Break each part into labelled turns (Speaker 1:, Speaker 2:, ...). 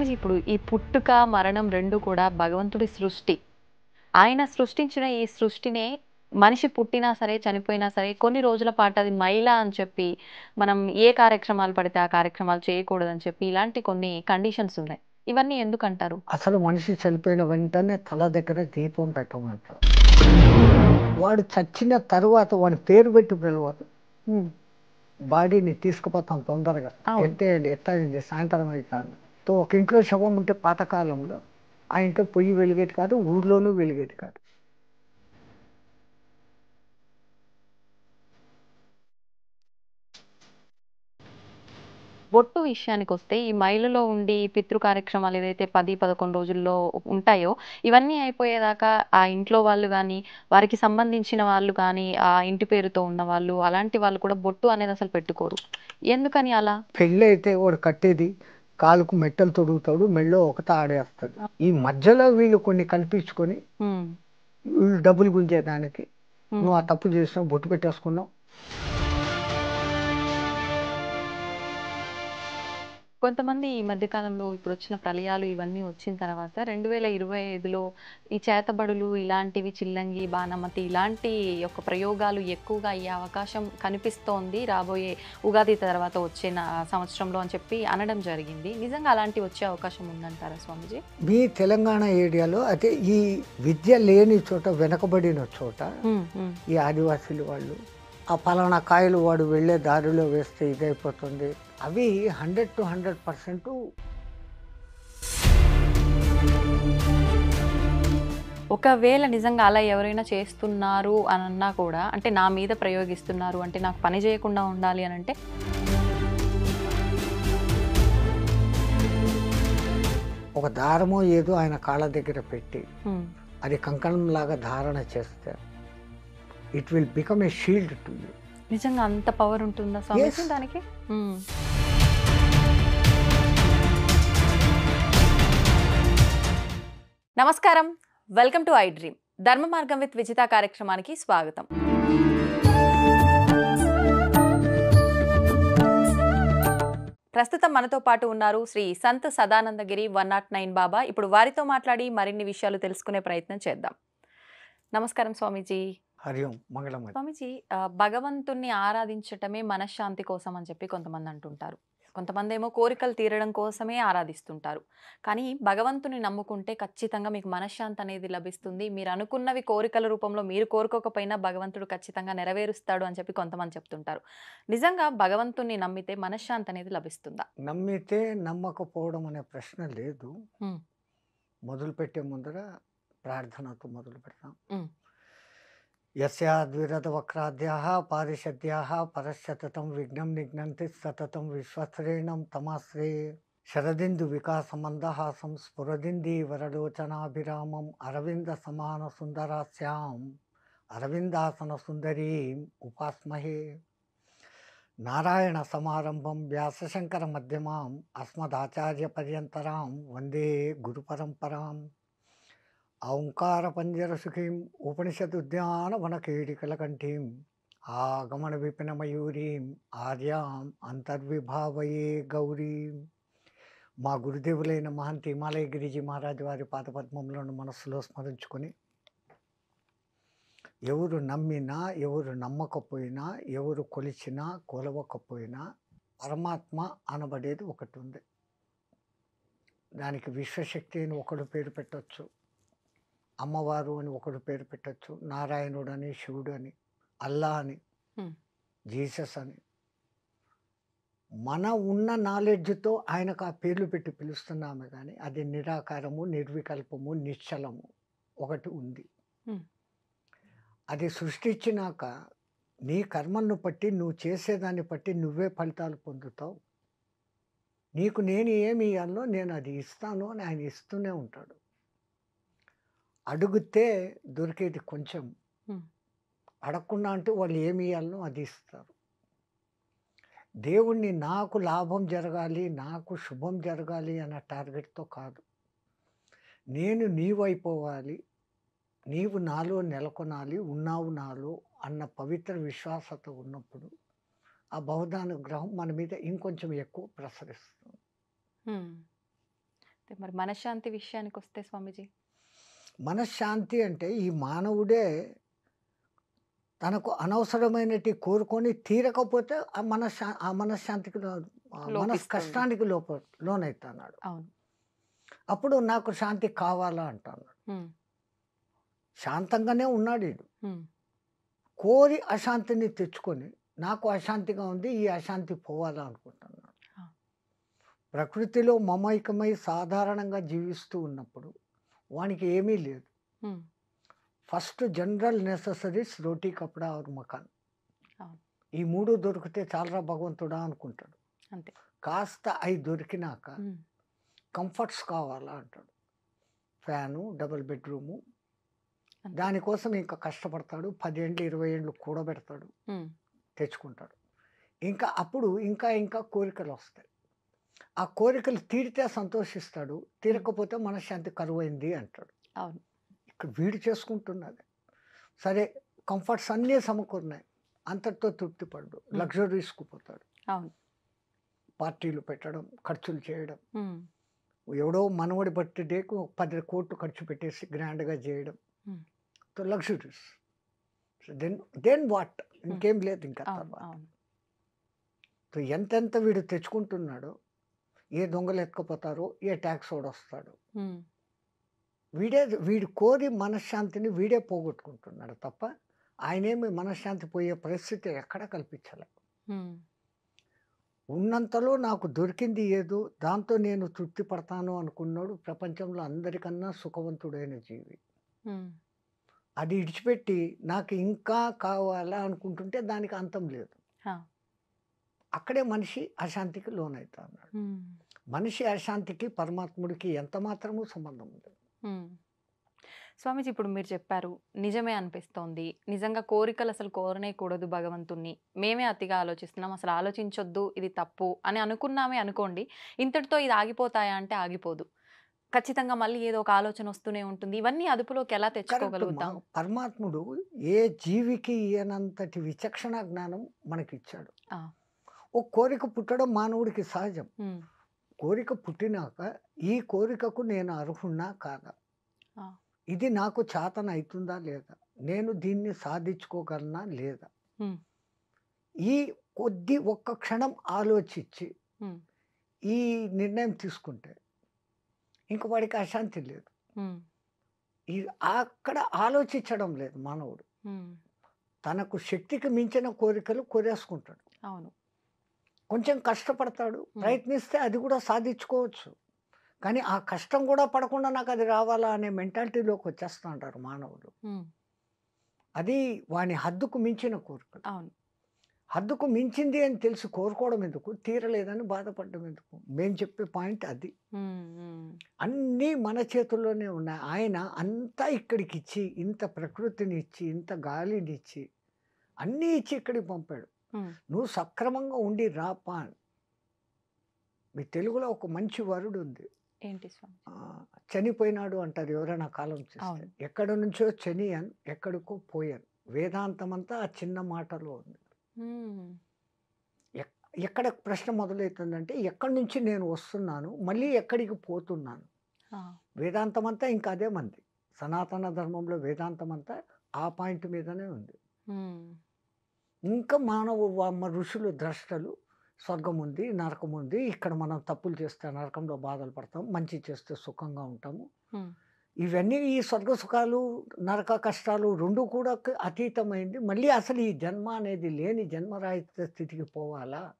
Speaker 1: స్వామీజీ ఇప్పుడు ఈ పుట్టుక, మరణం 2 కూడా భగవంతుడి సృష్టి. ఆయన సృష్టించిన ఈ సృష్టినే మనిషి పుట్టినా సరే, చనిపోయినా సరే కొన్ని రోజుల పాటు అది మైల అని చెప్పి, మనం ఏ కార్యక్రమాలు పడితే ఆ కార్యక్రమాలు చేయకూడదని చెప్పి ఇలాంటి కొన్ని కండిషన్స్ ఉన్నాయి. ఇవన్నీ ఎందుకంటారు?
Speaker 2: అసలు మనిషి చనిపోయిన వెంటనే తల దగ్గర దీపం పెట్టమంటారు. వాడు చచ్చిన తర్వాత వాడి పేరు పెట్టి పిలవరు.
Speaker 1: హ్మ్.
Speaker 2: బాడీని తీసుకుపోతాం తొందరగా.
Speaker 1: అవును.
Speaker 2: ఎట్లా సాయంత్రం అవుతాను. ఒక ఇంట్లో శవం ఉంటే పాతకాలంలో ఆ ఇంట్లో పొయ్యి వెలిగేది కాదు, ఊర్లోనూ వెలిగేది కాదు.
Speaker 1: బొట్టు విషయానికొస్తే ఈ మైలులో ఉండి ఈ పితృ కార్యక్రమాలు ఏదైతే 10, 11 రోజుల్లో ఉంటాయో, ఇవన్నీ అయిపోయేదాకా ఆ ఇంట్లో వాళ్ళు గానీ, వారికి సంబంధించిన వాళ్ళు కానీ, ఆ ఇంటి పేరుతో ఉన్నవాళ్ళు, అలాంటి వాళ్ళు కూడా బొట్టు అనేది అసలు పెట్టుకోరు. ఎందుకని అలా?
Speaker 2: పెళ్ళి అయితే వాడు కట్టేది కాలుకు మెట్టలు తొడుగుతాడు, మెళ్ళో ఒకటి ఆడేస్తాడు. ఈ మధ్యలో వీళ్ళు కొన్ని కల్పించుకొని
Speaker 1: హ్మ్.
Speaker 2: వీళ్ళు డబ్బులు గుంజేదానికి నువ్వు ఆ
Speaker 1: హ్మ్.
Speaker 2: తప్పు చేసినావు, బొట్టు పెట్టేసుకున్నావు.
Speaker 1: కొంతమంది ఈ మధ్య కాలంలో ఇప్పుడొచ్చిన ప్రళయాలు ఇవన్నీ వచ్చిన తర్వాత 2025లో ఈ చేతబడులు ఇలాంటివి చిల్లంగి, బాణమతి ఇలాంటి యొక్క ప్రయోగాలు ఎక్కువగా అయ్యే అవకాశం కనిపిస్తోంది. రాబోయే ఉగాది తర్వాత వచ్చే సంవత్సరంలో అని చెప్పి అనడం జరిగింది. నిజంగా అలాంటివి వచ్చే అవకాశం ఉందంటారా స్వామీజీ?
Speaker 2: మీ తెలంగాణ ఏరియాలో అయితే ఈ విద్య లేని చోట, వెనకబడిన చోట ఈ ఆదివాసీలు వాళ్ళు ఆ పలానా కాయలు వాడు వెళ్ళే దారిలో వేస్తే ఇదైపోతుంది, అవి 100 to 100%
Speaker 1: ఒకవేళ నిజంగా అలా ఎవరైనా చేస్తున్నారు అనన్నా కూడా, అంటే నా మీద ప్రయోగిస్తున్నారు అంటే నాకు పని చేయకుండా ఉండాలి అనంటే
Speaker 2: ఒక దారమో ఏదో ఆయన కాళ్ళ దగ్గర పెట్టి అది కంకణం లాగా ధారణ చేస్తే it will become a shield to you.
Speaker 1: నిజంగా అంత పవర్ ఉంటుందా స్వామీజీ దానికి? నమస్కారం, వెల్కమ్ టు ఐ డ్రీమ్. ధర్మ మార్గం విత్ విజిత కార్యక్రమానికి స్వాగతం. ప్రస్తుతం మనతో పాటు ఉన్నారు శ్రీ సంత్ సదానందగిరి 109 బాబా. ఇప్పుడు వారితో మాట్లాడి మరిన్ని విషయాలు తెలుసుకునే ప్రయత్నం చేద్దాం. నమస్కారం స్వామీజీ.
Speaker 2: హరి ఓం, మంగళం.
Speaker 1: స్వామీజీ, భగవంతుణ్ణి ఆరాధించటమే మనశ్శాంతి కోసం అని చెప్పి కొంతమంది అంటుంటారు. కొంతమంది ఏమో కోరికలు తీరడం కోసమే ఆరాధిస్తుంటారు. కానీ భగవంతుని నమ్ముకుంటే ఖచ్చితంగా మీకు మనశ్శాంతి అనేది లభిస్తుంది. మీరు అనుకున్నవి కోరికల రూపంలో మీరు కోరుకోకపోయినా భగవంతుడు ఖచ్చితంగా నెరవేరుస్తాడు అని చెప్పి కొంతమంది చెప్తుంటారు. నిజంగా భగవంతుని నమ్మితే మనశ్శాంతి అనేది లభిస్తుందా?
Speaker 2: నమ్మితే నమ్మకపోవడం అనే ప్రశ్న లేదు. మొదలు పెట్టే ముందర ప్రార్థనతో మొదలు పెడతాం. యస్యాద్విరద వక్రాద్యాః పారిషద్యాః పరస్యతతం విఘ్నం నిఘ్నంతి సతతం విశ్వశ్రేణం తమాశ్రే శరదిందు వికాసమందహాసం స్ఫురదింది వరలోచనాభిరామం అరవింద సమాన సుందరాస్యాం అరవిందాసన సుందరీం ఉపాస్మహే. నారాయణ సమారంభం వ్యాసశంకర మధ్యమాం అస్మదాచార్య పర్యంతరాం వందే గురు పరంపరాం. ఓంకార పంజర సుఖీం ఉపనిషదుద్యాన వనకేడికలకంఠీం ఆగమన విపిన మయూరీం ఆర్యాం అంతర్విభావయే గౌరీం. మా గురుదేవులైన మహంతి హిమాలయ గిరిజీ మహారాజు వారి పాదపద్మములను మనస్సులో స్మరించుకొని, ఎవరు నమ్మినా ఎవరు నమ్మకపోయినా, ఎవరు కొలిచినా కొలవకపోయినా పరమాత్మ అనబడేది ఒకటి ఉంది. దానికి విశ్వశక్తి అని ఒకడు పేరు పెట్టవచ్చు, అమ్మవారు అని ఒకడు పేరు పెట్టచ్చు, నారాయణుడు అని, శివుడు అని, అల్లా అని, జీసస్ అని. మన ఉన్న నాలెడ్జ్తో ఆయనకు ఆ పేర్లు పెట్టి పిలుస్తున్నామే కానీ అది నిరాకారము, నిర్వికల్పము, నిశ్చలము ఒకటి ఉంది. అది సృష్టించినాక నీ కర్మను బట్టి, నువ్వు చేసేదాన్ని బట్టి నువ్వే ఫలితాలు పొందుతావు. నీకు నేను ఏమి ఇవ్వాలో నేను అది ఇస్తాను అని ఆయన ఇస్తూనే ఉంటాడు. అడిగితే దొరికేది కొంచెం, అడగకుండా అంటే వాళ్ళు ఏమి ఇవ్వాలనో అది ఇస్తారు. దేవుణ్ణి నాకు లాభం జరగాలి, నాకు శుభం జరగాలి అన్న టార్గెట్తో కాదు, నేను నీవైపోవాలి, నీవు నాలో నెలకొనాలి, ఉన్నావు నాలో అన్న పవిత్ర విశ్వాసత ఉన్నప్పుడు ఆ బహుదానుగ్రహం మన మీద ఇంకొంచెం ఎక్కువ ప్రసరిస్తుంది.
Speaker 1: మరి మనశ్శాంతి విషయానికొస్తే స్వామీజీ?
Speaker 2: మనశ్శాంతి అంటే ఈ మానవుడే తనకు అనవసరమైనటి కోరుకొని తీరకపోతే ఆ మనశ్శాంతికి
Speaker 1: లోపిస్తుంది.
Speaker 2: కష్టానికి లోనైతున్నాడు.
Speaker 1: అవును.
Speaker 2: అప్పుడు నాకు శాంతి కావాలా అంటున్నాడు.
Speaker 1: హ్మ్.
Speaker 2: శాంతంగానే ఉన్నాడు ఈడు.
Speaker 1: హ్మ్.
Speaker 2: కోరి అశాంతిని తెచ్చుకొని నాకు అశాంతిగా ఉంది, ఈ అశాంతి పోవాలా అనుకుంటున్నాడు.
Speaker 1: ఆ!
Speaker 2: ప్రకృతిలో మమైకమై సాధారణంగా జీవిస్తూ ఉన్నప్పుడు వానికి ఏమీ లేదు.
Speaker 1: హ్మ్.
Speaker 2: ఫస్ట్ జనరల్ నెసెసరీస్ రోటీ కపడా और మకాన్.
Speaker 1: అవును.
Speaker 2: ఈ 3 దొరికితే చాలరా భగవంతుడా అనుకుంటాడు.
Speaker 1: అంతే.
Speaker 2: కాస్త అయి దొరికినాక
Speaker 1: హ్మ్.
Speaker 2: కంఫర్ట్స్ కావాలా అంటాడు. Fan, double bedroom.
Speaker 1: అంతే.
Speaker 2: దానికోసం ఇంకా కష్టపడతాడు. 10 ఏండ్లు, 20 ఏండ్లు కూడబెడతాడు.
Speaker 1: హ్మ్.
Speaker 2: తెచ్చుకుంటాడు. ఇంకా అప్పుడు ఇంకా కోరికలొస్తాయి. ఆ కోరికలు తీరితే సంతోషిస్తాడు.
Speaker 1: హ్మ్.
Speaker 2: తీరకపోతే మనశ్శాంతి కరువైంది అంటాడు.
Speaker 1: అవును.
Speaker 2: ఇక్కడ వీడు చేసుకుంటున్నది. సరే కంఫర్ట్స్ అన్నీ సమకూరినాయి. అంతటితో తృప్తి పడడు.
Speaker 1: హ్మ్.
Speaker 2: లగ్జరీస్‌కి పోతాడు.
Speaker 1: అవును.
Speaker 2: పార్టీలు పెట్టడం, ఖర్చులు చేయడం.
Speaker 1: హ్మ్.
Speaker 2: ఎవడో మనవడి బర్త్‌డేకి ఒక 10,00,00,000 ఖర్చు పెట్టేసి గ్రాండ్‌గా చేయడం.
Speaker 1: Hmm.
Speaker 2: Luxuries. Then what?
Speaker 1: Hmm.
Speaker 2: ఇంకేం లేదు ఇంకా
Speaker 1: అవును.
Speaker 2: తర్వాత.
Speaker 1: అవును.
Speaker 2: ఎంతెంత వీడు తెచ్చుకుంటున్నాడో, ఏ దొంగలు ఎత్తుకుపోతారో, ఏ టాక్సోడొస్తాడో.
Speaker 1: హ్మ్.
Speaker 2: వీడు కోరి మనశ్శాంతిని వీడే పోగొట్టుకుంటున్నాడు తప్ప, ఆయనేమి మనశ్శాంతి పోయే పరిస్థితి ఎక్కడా కల్పించలే.
Speaker 1: హ్మ్.
Speaker 2: ఉన్నంతలో నాకు దొరికింది ఏదో, దాంతో నేను తృప్తి పడతాను అనుకున్నోడు ప్రపంచంలో అందరికన్నా సుఖవంతుడైన జీవి.
Speaker 1: హ్మ్.
Speaker 2: అది ఇడిచిపెట్టి నాకు ఇంకా కావాలా అనుకుంటుంటే దానికి అంతం లేదు.
Speaker 1: ఆ!
Speaker 2: అక్కడే మనిషి అశాంతికి లోనైతున్నాడు.
Speaker 1: హ్మ్.
Speaker 2: మనిషి అశాంతికి పరమాత్ముడికి ఎంత మాత్రము సంబంధం ఉంది.
Speaker 1: హ్మ్. స్వామీజీ ఇప్పుడు మీరు చెప్పారు. నిజమే అనిపిస్తోంది. నిజంగా కోరికలు అసలు కోరనేకూడదు భగవంతుడిని. మేమే అతిగా ఆలోచిస్తున్నాం. అసలు ఆలోచించొద్దు. ఇది తప్పు అని అనుకున్నామే అనుకోండి. ఇంతటితో ఇది ఆగిపోతాయా అంటే ఆగిపోదు. ఖచ్చితంగా మళ్ళీ ఏదో ఒక ఆలోచన వస్తూనే ఉంటుంది. ఇవన్నీ అదుపులోకి ఎలా
Speaker 2: కరెక్ట్
Speaker 1: తెచ్చుకోగలుగుతాం?
Speaker 2: పరమాత్ముడు ఏ జీవికి ఇయ్యనంతటి విచక్షణ జ్ఞానం మనకిచ్చాడు.
Speaker 1: ఆ!
Speaker 2: ఓ కోరిక పుట్టడం మానవుడికి సహజం.
Speaker 1: హ్మ్.
Speaker 2: కోరిక పుట్టినాక ఈ కోరికకు నేను అర్హున్నా కాదా?
Speaker 1: ఆ!
Speaker 2: ఇది నాకు చేతనైతుందా లేదా? నేను దీన్ని సాధించుకోగలనా లేదా?
Speaker 1: హ్మ్.
Speaker 2: ఈ ఒక్క క్షణం ఆలోచించి
Speaker 1: హ్మ్.
Speaker 2: ఈ నిర్ణయం తీసుకుంటే ఇంక వాడికి అశాంతి లేదు.
Speaker 1: హ్మ్.
Speaker 2: ఈ అక్కడ ఆలోచించడం లేదు మానవుడు.
Speaker 1: హ్మ్.
Speaker 2: తనకు శక్తికి మించిన కోరికలు కోరేసుకుంటాడు.
Speaker 1: అవును.
Speaker 2: కొంచెం కష్టపడతాడు.
Speaker 1: హ్మ్.
Speaker 2: ప్రయత్నిస్తే అది కూడా సాధించుకోవచ్చు. కానీ ఆ కష్టం కూడా పడకుండా నాకది రావాలా అనే మెంటాలిటీలోకి వచ్చేస్తా ఉంటారు మానవులు.
Speaker 1: హ్మ్.
Speaker 2: అది వాని హద్దుకు మించిన కోరికలు.
Speaker 1: అవును.
Speaker 2: హద్దుకు మించింది అని తెలిసి కోరుకోవడం ఎందుకు? తీరలేదని బాధపడడం ఎందుకు? మేము చెప్పే పాయింట్ అది.
Speaker 1: హ్మ్. హ్మ్.
Speaker 2: అన్నీ మన చేతుల్లోనే ఉన్నాయి. ఆయన అంతా ఇక్కడికిచ్చి, ఇంత ప్రకృతినిచ్చి, ఇంత గాలినిచ్చి, అన్నీ ఇచ్చి ఇక్కడికి పంపాడు.
Speaker 1: హ్మ్.
Speaker 2: నువ్వు సక్రమంగా ఉండి రాపా అని. మీ తెలుగులో ఒక మంచి వర్డ్ ఉంది.
Speaker 1: ఏంటి స్వామి?
Speaker 2: చనిపోయినాడు అంటారు ఎవరైనా కాలం చేస్తే.
Speaker 1: అవును.
Speaker 2: ఎక్కడి నుంచో చనియన్, ఎక్కడికో పోయాను. వేదాంతమంతా ఆ చిన్న మాటలో ఉంది.
Speaker 1: హ్మ్.
Speaker 2: ఎక్ ఎక్కడ ప్రశ్న మొదలవుతుందంటే, ఎక్కడి నుంచి నేను వస్తున్నాను, మళ్ళీ ఎక్కడికి పోతున్నాను?
Speaker 1: ఆ!
Speaker 2: వేదాంతమంతా ఇంకా అదే మంది. సనాతన ధర్మంలో వేదాంతమంతా ఆ పాయింట్ మీదనే ఉంది.
Speaker 1: హ్మ్.
Speaker 2: ఇంకా ఋషులు, ద్రష్టలు స్వర్గం ఉంది, నరకం ఉంది. ఇక్కడ మనం తప్పులు చేస్తే నరకంలో బాధలు పడతాం. మంచి చేస్తే సుఖంగా ఉంటాము.
Speaker 1: హ్మ్.
Speaker 2: ఇవన్నీ ఈ స్వర్గ సుఖాలు, నరక కష్టాలు 2 కూడా అతీతమైంది. మళ్ళీ అసలు ఈ జన్మ అనేది లేని జన్మరాహిత్య స్థితికి పోవాలా?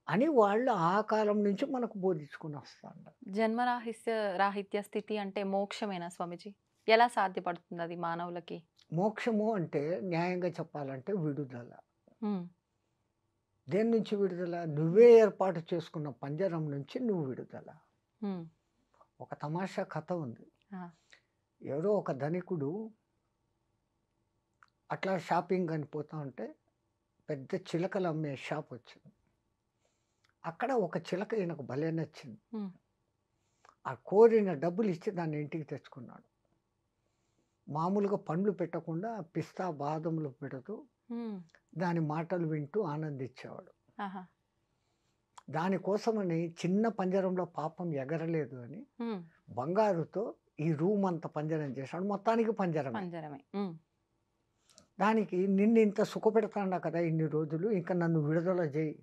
Speaker 2: అని వాళ్ళు ఆ కాలం నుంచి మనకు బోధించుకొని వస్తాండారు.
Speaker 1: రాహిత్య స్థితి అంటే మోక్షమేనా స్వామీజీ? ఎలా సాధ్యపడుతుందది మానవులకి?
Speaker 2: మోక్షము అంటే న్యాయంగా చెప్పాలంటే విడుదల.
Speaker 1: హ్మ్.
Speaker 2: దేని నుంచి విడుదల? నువ్వే ఏర్పాటు చేసుకున్న పంజరం నుంచి నువ్వు విడుదల.
Speaker 1: హ్మ్.
Speaker 2: ఒక తమాషా కథ ఉంది.
Speaker 1: ఆ!
Speaker 2: ఎవరో ఒక ధనికుడు అట్లా షాపింగ్ అని పోతా ఉంటే పెద్ద చిలకలు అమ్మే షాప్ వచ్చింది. అక్కడ ఒక చిలక ఈయనకు భలే నచ్చింది.
Speaker 1: హ్మ్.
Speaker 2: ఆ కోరిన డబ్బులు ఇచ్చి దాన్ని ఇంటికి తెచ్చుకున్నాడు. మామూలుగా పండ్లు పెట్టకుండా పిస్తా, బాదంలు పెడుతూ
Speaker 1: హ్మ్.
Speaker 2: దాని మాటలు వింటూ ఆనందించేవాడు.
Speaker 1: ఆహా!
Speaker 2: దానికోసమని చిన్న పంజరంలో పాపం ఎగరలేదు అని బంగారుతో ఈ రూమ్ అంతా పంజరం చేశాడు. మొత్తానికి పంజరమే.
Speaker 1: పంజరమే.
Speaker 2: దానికి నిన్ను ఇంత సుఖపెడతాడా కదా ఇన్ని రోజులు, ఇంకా నన్ను విడుదల చేయి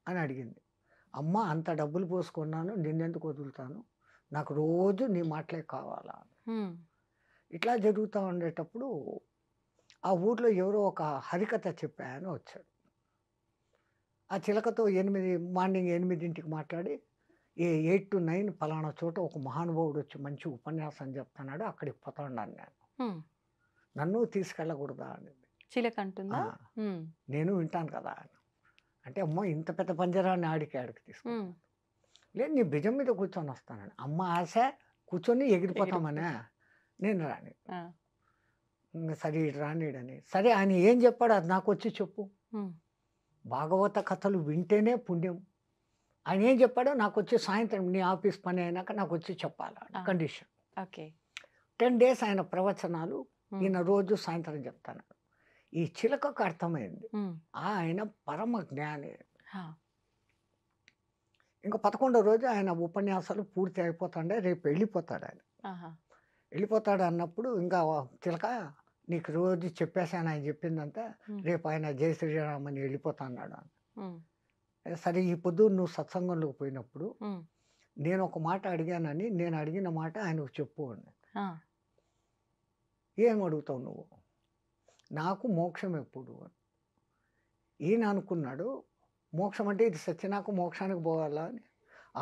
Speaker 2: అని అడిగింది. అమ్మ అంత డబ్బులు పోసుకున్నాను, నిన్నెందుకు వదులుతాను, నాకు రోజు నీ మాటలే కావాలా. ఇట్లా జరుగుతూ ఉండేటప్పుడు ఆ ఊర్లో ఎవరో ఒక హరికథ చెప్పాయని వచ్చాడు. ఆ చిలకతో మార్నింగ్ 8ంటికి మాట్లాడి 8 to 9 పలానా చోట ఒక మహానుభావుడు వచ్చి మంచి ఉపన్యాసం చెప్తున్నాడు, అక్కడికి పోతాను నేను, నన్ను తీసుకెళ్ళకూడదా అని.
Speaker 1: చిలక అంటుందా?
Speaker 2: నేను వింటాను కదా అని. అంటే అమ్మ ఇంత పెద్ద పంజరాన్ని ఆడికి తీసుకుంటాను. లేదు నీ భుజం మీద కూర్చొని వస్తానని. అమ్మ ఆశ కూర్చొని ఎగిరిపోతామనే, నేను రాని. ఇంకా సరే ఇటు రానిడని. సరే ఆయన ఏం చెప్పాడు అది నాకు వచ్చి చెప్పు, భాగవత కథలు వింటేనే పుణ్యం. ఆయన ఏం చెప్పాడో నాకు వచ్చి సాయంత్రం నీ ఆఫీస్ పని అయినాక నాకు వచ్చి చెప్పాలి కండిషన్.
Speaker 1: ఓకే.
Speaker 2: 10 days ఆయన ప్రవచనాలు ఈయన రోజు సాయంత్రం చెప్తాను. ఈ చిలకకు అర్థమైంది ఆయన పరమ జ్ఞాని. ఇంకా 11వ రోజు ఆయన ఉపన్యాసాలు పూర్తి అయిపోతాడే, రేపు వెళ్ళిపోతాడు ఆయన. వెళ్ళిపోతాడు అన్నప్పుడు ఇంకా చిలక నీకు రోజు చెప్పేసాను ఆయన చెప్పిందంతా, రేపు ఆయన జై శ్రీరామ్ అని వెళ్ళిపోతా అన్నాడు. సరే ఈ పొద్దు నువ్వు సత్సంగంలోకి పోయినప్పుడు నేను ఒక మాట అడిగానని, నేను అడిగిన మాట ఆయనకు చెప్పు అని. ఏం అడుగుతావు నువ్వు, నాకు మోక్షం ఎప్పుడు అని. ఈయన అనుకున్నాడు మోక్షం అంటే ఇది సత్యనాకు మోక్షానికి పోవాలా అని.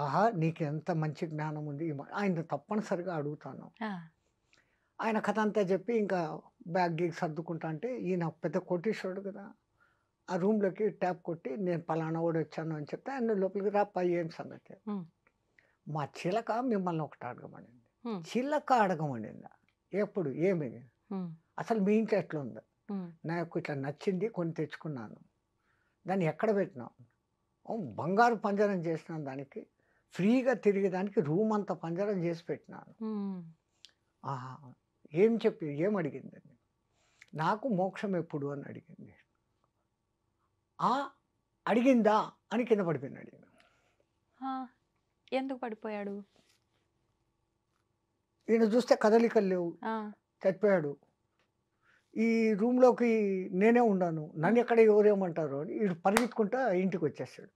Speaker 2: ఆహా నీకు ఎంత మంచి జ్ఞానం ఉంది, ఆయన తప్పనిసరిగా అడుగుతాను. ఆయన కథ అంతా చెప్పి ఇంకా బ్యాగ్ గీగ్ సర్దుకుంటా అంటే, ఈయన పెద్ద కోటీశ్వరుడు కదా, ఆ రూమ్లోకి ట్యాప్ కొట్టి నేను పలానా వాడు వచ్చాను అని చెప్తే ఆయన లోపలికి రాపా ఏం సంగతి. మా చిలక మిమ్మల్ని ఒకటి అడగమనింది. చిలక అడగమనిందా? ఎప్పుడు ఏమి అసలు మీ ఇంట్లో ఎట్లుందా? నాకు ఇట్లా నచ్చింది కొన్ని తెచ్చుకున్నాను, దాన్ని ఎక్కడ పెట్టినావు? బంగారు పంజరం చేసినాను, దానికి ఫ్రీగా తిరిగేదానికి రూమ్ అంతా పంజరం చేసి పెట్టినాను. ఆహా ఏం అడిగిందండి? నాకు మోక్షం ఎప్పుడు అని అడిగింది. అడిగిందా అని కింద పడిపోయినాడు.
Speaker 1: ఎందుకు పడిపోయాడు?
Speaker 2: ఈయన చూస్తే కదలికలు లేవు, చచ్చిపోయాడు. ఈ రూమ్లోకి నేనే ఉన్నాను, నన్ను ఎక్కడ ఎవరేమంటారు అని వీడు పరిగెత్తుకుంటా ఇంటికి వచ్చేసాడు.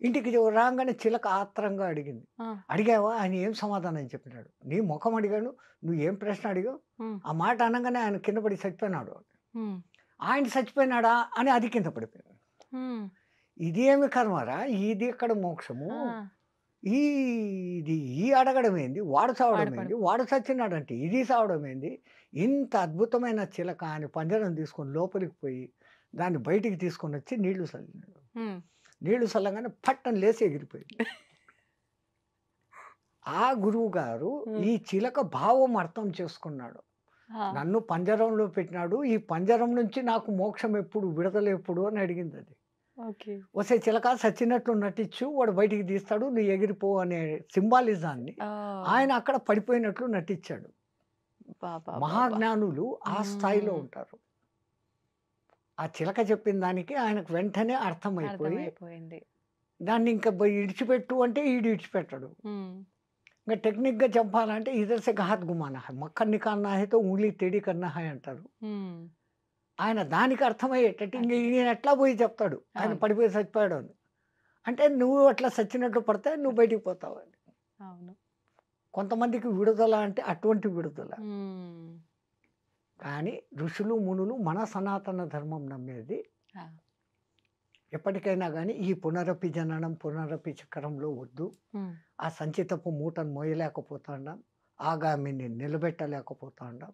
Speaker 2: ఇంటికి రాగానే చిలక ఆత్రంగా అడిగింది. అడిగావా? ఆయన ఏం సమాధానం చెప్పినాడు? నీ ముఖం అడిగాను, నువ్వు ఏం ప్రశ్న అడిగావు? ఆ మాట అనగానే ఆయన కింద పడి చచ్చిపోయినాడు. ఆయన చచ్చిపోయినాడా అని అది కింద పడిపోయాడు. ఇది ఏమి కర్మరా, ఇది ఎక్కడ మోక్షము? ఈ అడగడం ఏంది, వాడు చావడం ఏంది, వాడు చచ్చినాడంటే ఇది చావడం ఏంది? ఇంత అద్భుతమైన చిలక అని పంజరం తీసుకొని లోపలికి పోయి దాన్ని బయటికి తీసుకొని వచ్చి నీళ్లు చల్లినాడు. నీళ్లు చల్లగానే పట్టం లేసి ఎగిరిపోయింది. ఆ గురువు గారు ఈ చిలక భావం అర్థం చేసుకున్నాడు. నన్ను పంజరంలో పెట్టినాడు, ఈ పంజరం నుంచి నాకు మోక్షం ఎప్పుడు, విడుదల ఎప్పుడు అని అడిగింది. అది వస్తే చిలక సచ్చినట్లు నటించు, వాడు బయటికి తీస్తాడు, నువ్వు ఎగిరిపో అనే సింబాలిజాన్ని ఆయన అక్కడ పడిపోయినట్లు నటించాడు. మహాజ్ఞానులు ఆ స్థాయిలో ఉంటారు. ఆ చిలక చెప్పిన దానికి ఆయనకు వెంటనే అర్థమైపోయింది. దాన్ని ఇంకా ఇడిచిపెట్టు అంటే ఈడు ఇడిచిపెట్టాడు. ఇంకా టెక్నిక్గా చెప్పాలంటే ఇదర్సే ఘాత్ గుమానా హై, మక్కర్ నికాల్నా హై తో ఉంగ్లీ తేడి కర్నా హై అంటారు. ఆయన దానికి అర్థమయ్యేటట్టు ఇంక ఈయన ఎట్లా పోయి చెప్తాడు ఆయన పడిపోయి చచ్చిపోయాడు అని. అంటే నువ్వు అట్లా చచ్చినట్లు పడితే నువ్వు బయటికి పోతావు అని. కొంతమందికి విడుదల అంటే అటువంటి విడుదల. కానీ ఋషులు మునులు మన సనాతన ధర్మం నమ్మేది ఎప్పటికైనా కానీ ఈ పునరపి జననం పునరపి చక్రంలో వద్దు. ఆ సంచితపు మూటను మోయలేకపోతాండాం, ఆగామిని నిలబెట్టలేకపోతాండాం,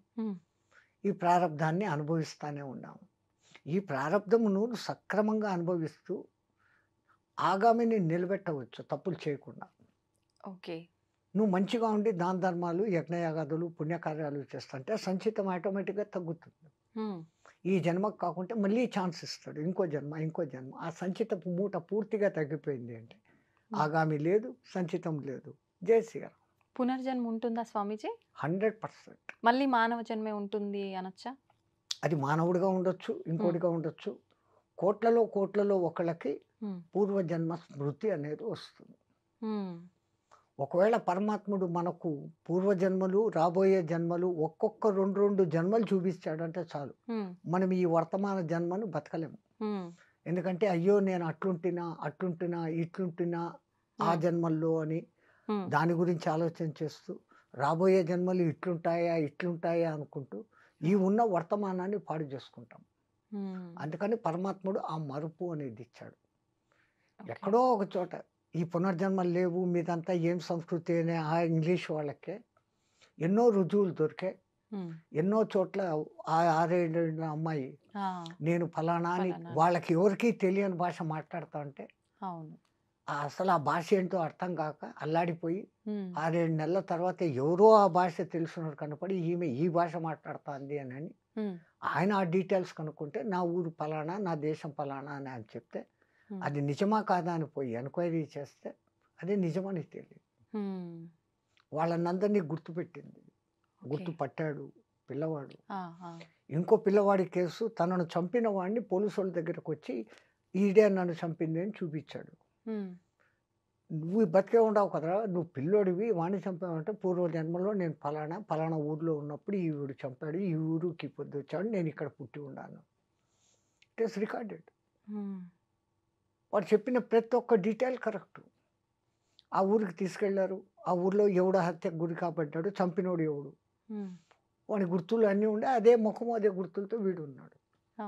Speaker 2: ఈ ప్రారంధాన్ని అనుభవిస్తూనే ఉన్నాము. ఈ ప్రారంధమును సక్రమంగా అనుభవిస్తూ ఆగామిని నిలబెట్టవచ్చు తప్పులు చేయకుండా.
Speaker 1: ఓకే,
Speaker 2: నువ్వు మంచిగా ఉండి దాన ధర్మాలు యజ్ఞయాగాదులు పుణ్యకార్యాలు చేస్తుంటే సంచితం ఆటోమేటిక్గా తగ్గుతుంది. ఈ జన్మకు కాకుంటే మళ్ళీ ఛాన్స్ ఇస్తాడు, ఇంకో జన్మ. ఆ సంచితపు మూట పూర్తిగా తగ్గిపోయింది అంటే ఆగామి లేదు, సంచితం లేదు. జై శ్రీరామ్.
Speaker 1: పునర్జన్మ ఉంటుందా స్వామీజీ?
Speaker 2: 100%.
Speaker 1: మళ్ళీ మానవ జన్మే ఉంటుంది అనొచ్చా?
Speaker 2: అది మానవుడిగా ఉండొచ్చు, ఇంకోటిగా ఉండొచ్చు. కోట్లలో కోట్లలో ఒకళ్ళకి
Speaker 1: హ్మ్.
Speaker 2: పూర్వజన్మ స్మృతి అనేది వస్తుంది.
Speaker 1: హ్మ్.
Speaker 2: ఒకవేళ పరమాత్ముడు మనకు పూర్వజన్మలు, రాబోయే జన్మలు ఒక్కొక్క 2, 2 జన్మలు చూపిచ్చాడంటే చాలు.
Speaker 1: హ్మ్.
Speaker 2: మనం ఈ వర్తమాన జన్మను బతకలేము.
Speaker 1: హ్మ్.
Speaker 2: ఎందుకంటే అయ్యో! నేను అట్లుంటినా, ఇట్లుంటినా ఆ
Speaker 1: హ్మ్.
Speaker 2: జన్మల్లో అని
Speaker 1: హ్మ్.
Speaker 2: దాని గురించి ఆలోచన చేస్తూ, రాబోయే జన్మలు ఇట్లుంటాయా అనుకుంటూ, ఈ ఉన్న వర్తమానాన్ని పాడు చేసుకుంటాం.
Speaker 1: హ్మ్.
Speaker 2: అందుకని పరమాత్ముడు ఆ మరుపు అనేది ఇచ్చాడు.
Speaker 1: ఓకే.
Speaker 2: ఎక్కడో ఒక చోట ఈ పునర్జన్మలు లేవు, మీదంతా ఏం సంస్కృతి అని ఆ ఇంగ్లీష్ వాళ్ళకే ఎన్నో రుజువులు దొరికాయి.
Speaker 1: హ్మ్.
Speaker 2: ఎన్నో చోట్ల ఆ 6, 7 ఏళ్ల అమ్మాయి
Speaker 1: ఆ!
Speaker 2: నేను ఫలానా అని
Speaker 1: ఫలానా అని.
Speaker 2: వాళ్ళకి ఎవరికీ తెలియని భాష మాట్లాడుతా ఉంటే,
Speaker 1: అవును.
Speaker 2: అసలు ఆ భాష ఏంటో అర్థం కాక అల్లాడిపోయి
Speaker 1: హ్మ్.
Speaker 2: 6, 7 నెలల తర్వాత ఎవరో ఆ భాష తెలిసినోడు కనపడి ఈమె ఈ భాష మాట్లాడుతాంది అని
Speaker 1: హ్మ్.
Speaker 2: ఆయన ఆ డీటెయిల్స్ కనుక్కుంటే నా ఊరు ఫలానా, నా దేశం ఫలానా అని ఆయన చెప్తే,
Speaker 1: హ్మ్.
Speaker 2: అది నిజమా కాదా అని పోయి ఎంక్వైరీ చేస్తే అది నిజమని తెలియదు.
Speaker 1: హ్మ్.
Speaker 2: వాళ్ళనందరినీ గుర్తుపెట్టింది.
Speaker 1: ఓకే.
Speaker 2: గుర్తుపట్టాడు పిల్లవాడు.
Speaker 1: ఆ! ఆ!
Speaker 2: ఇంకో పిల్లవాడి కేసు తనను చంపిన వాడిని పోలీసోళ్ళ దగ్గరకొచ్చి, ఈడే నన్ను చంపింది అని చూపిచ్చాడు.
Speaker 1: హ్మ్.
Speaker 2: "నువ్వు బతికే ఉండవు కదరా! నువ్వు పిల్లోడివి వాడిని చంపావంటే పూర్వజన్మలో నేను ఫలానా ఊర్లో ఉన్నప్పుడు ఈవిడు చంపాడు. ఈ ఊరికి పొద్దొచ్చాడు. నేను ఇక్కడ పుట్టి ఉన్నాను." It is recorded.
Speaker 1: హ్మ్.
Speaker 2: వాడు చెప్పిన ప్రతి ఒక్క డీటెయిల్ కరెక్టు. ఆ ఊరికి తీసుకెళ్లారు. ఆ ఊర్లో ఎవడు హత్యకు గురి కాబడ్డాడు, చంపినోడు ఎవడు?
Speaker 1: హ్మ్.
Speaker 2: వాడి గుర్తులు అన్నీ ఉండే అదే ముఖం, అదే గుర్తులతో వీడున్నాడు.
Speaker 1: ఆ!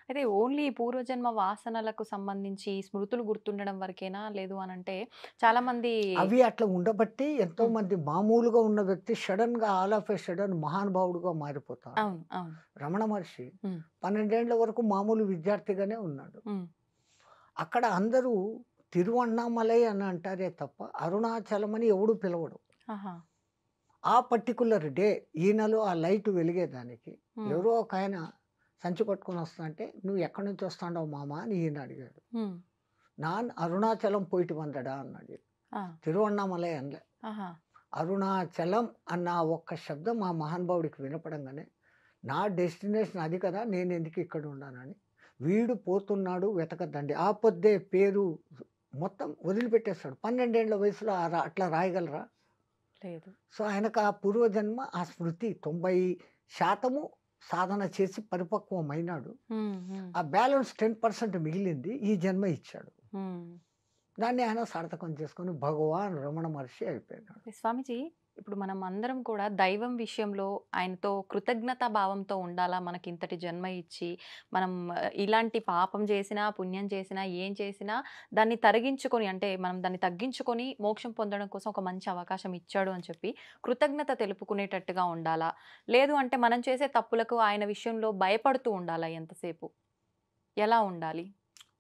Speaker 1: అయితే ఓన్లీ పూర్వజన్మ వాసనలకు సంబంధించి స్మృతులు గుర్తుండడం వరకేనా? లేదు అనంటే చాలామంది
Speaker 2: అవి అట్లా ఉండబట్టి
Speaker 1: హ్మ్.
Speaker 2: ఎంతోమంది మామూలుగా ఉన్న వ్యక్తి సడెన్‌గా ఆల్ ఆఫ్ ఎ సడెన్ మహానుభావుడుగా మారిపోతాడు.
Speaker 1: అవును. అవును.
Speaker 2: రమణ మహర్షి
Speaker 1: హ్మ్.
Speaker 2: 12 ఏళ్ల వరకు మామూలు విద్యార్థిగానే ఉన్నాడు.
Speaker 1: హ్మ్.
Speaker 2: అక్కడ అందరూ తిరువన్నామలై అని అంటారే తప్ప అరుణాచలం అని ఎవడు పిలవడు.
Speaker 1: ఆహా!
Speaker 2: ఆ పర్టిక్యులర్ డే ఈయనలో ఆ లైట్ వెలిగేదానికి
Speaker 1: హ్మ్.
Speaker 2: ఎవరో ఒకాయన సంచి పట్టుకొని వస్తాంటే, "నువ్వు ఎక్కడి నుంచి వస్తాండావు మామ" అని ఈయన అడిగాడు.
Speaker 1: హ్మ్.
Speaker 2: "నాన్ అరుణాచలం పోయిటి వందడా" అన్నాడు.
Speaker 1: ఆ!
Speaker 2: తిరువన్నామలై అనలే.
Speaker 1: ఆహా!
Speaker 2: అరుణాచలం అన్న ఆ ఒక్క శబ్దం ఆ మహానుభావుడికి వినపడంగానే, నా డెస్టినేషన్ అది కదా! నేనెందుకు ఇక్కడ ఉండానని, వీడు పోతున్నాడు వెతకద్దండి. ఆ పొద్దే పేరు మొత్తం వదిలిపెట్టేస్తాడు. 12 ఏళ్ల వయసులో అట్లా రాయగలరా?
Speaker 1: లేదు.
Speaker 2: సో, ఆయనకు ఆ పూర్వజన్మ ఆ స్మృతి 90% సాధన చేసి పరిపక్వమైనాడు.
Speaker 1: హ్మ్. హ్మ్.
Speaker 2: ఆ బ్యాలెన్స్ 10% మిగిలింది ఈ జన్మ ఇచ్చాడు.
Speaker 1: హ్మ్.
Speaker 2: దాన్ని ఆయన సార్థకం చేసుకొని భగవాన్ రమణ మహర్షి అయిపోయినాడు.
Speaker 1: స్వామీజీ, ఇప్పుడు మనం అందరం కూడా దైవం విషయంలో ఆయనతో కృతజ్ఞతా భావంతో ఉండాలా? మనకింతటి జన్మ ఇచ్చి, మనం ఇలాంటి పాపం చేసినా, పుణ్యం చేసినా, ఏం చేసినా దాన్ని తరిగించుకొని అంటే మనం దాన్ని తగ్గించుకొని మోక్షం పొందడం కోసం ఒక మంచి అవకాశం ఇచ్చాడు అని చెప్పి కృతజ్ఞత తెలుపుకునేటట్టుగా ఉండాలా? లేదు అంటే మనం చేసే తప్పులకు ఆయన విషయంలో భయపడుతూ ఉండాలా ఎంతసేపు? ఎలా ఉండాలి?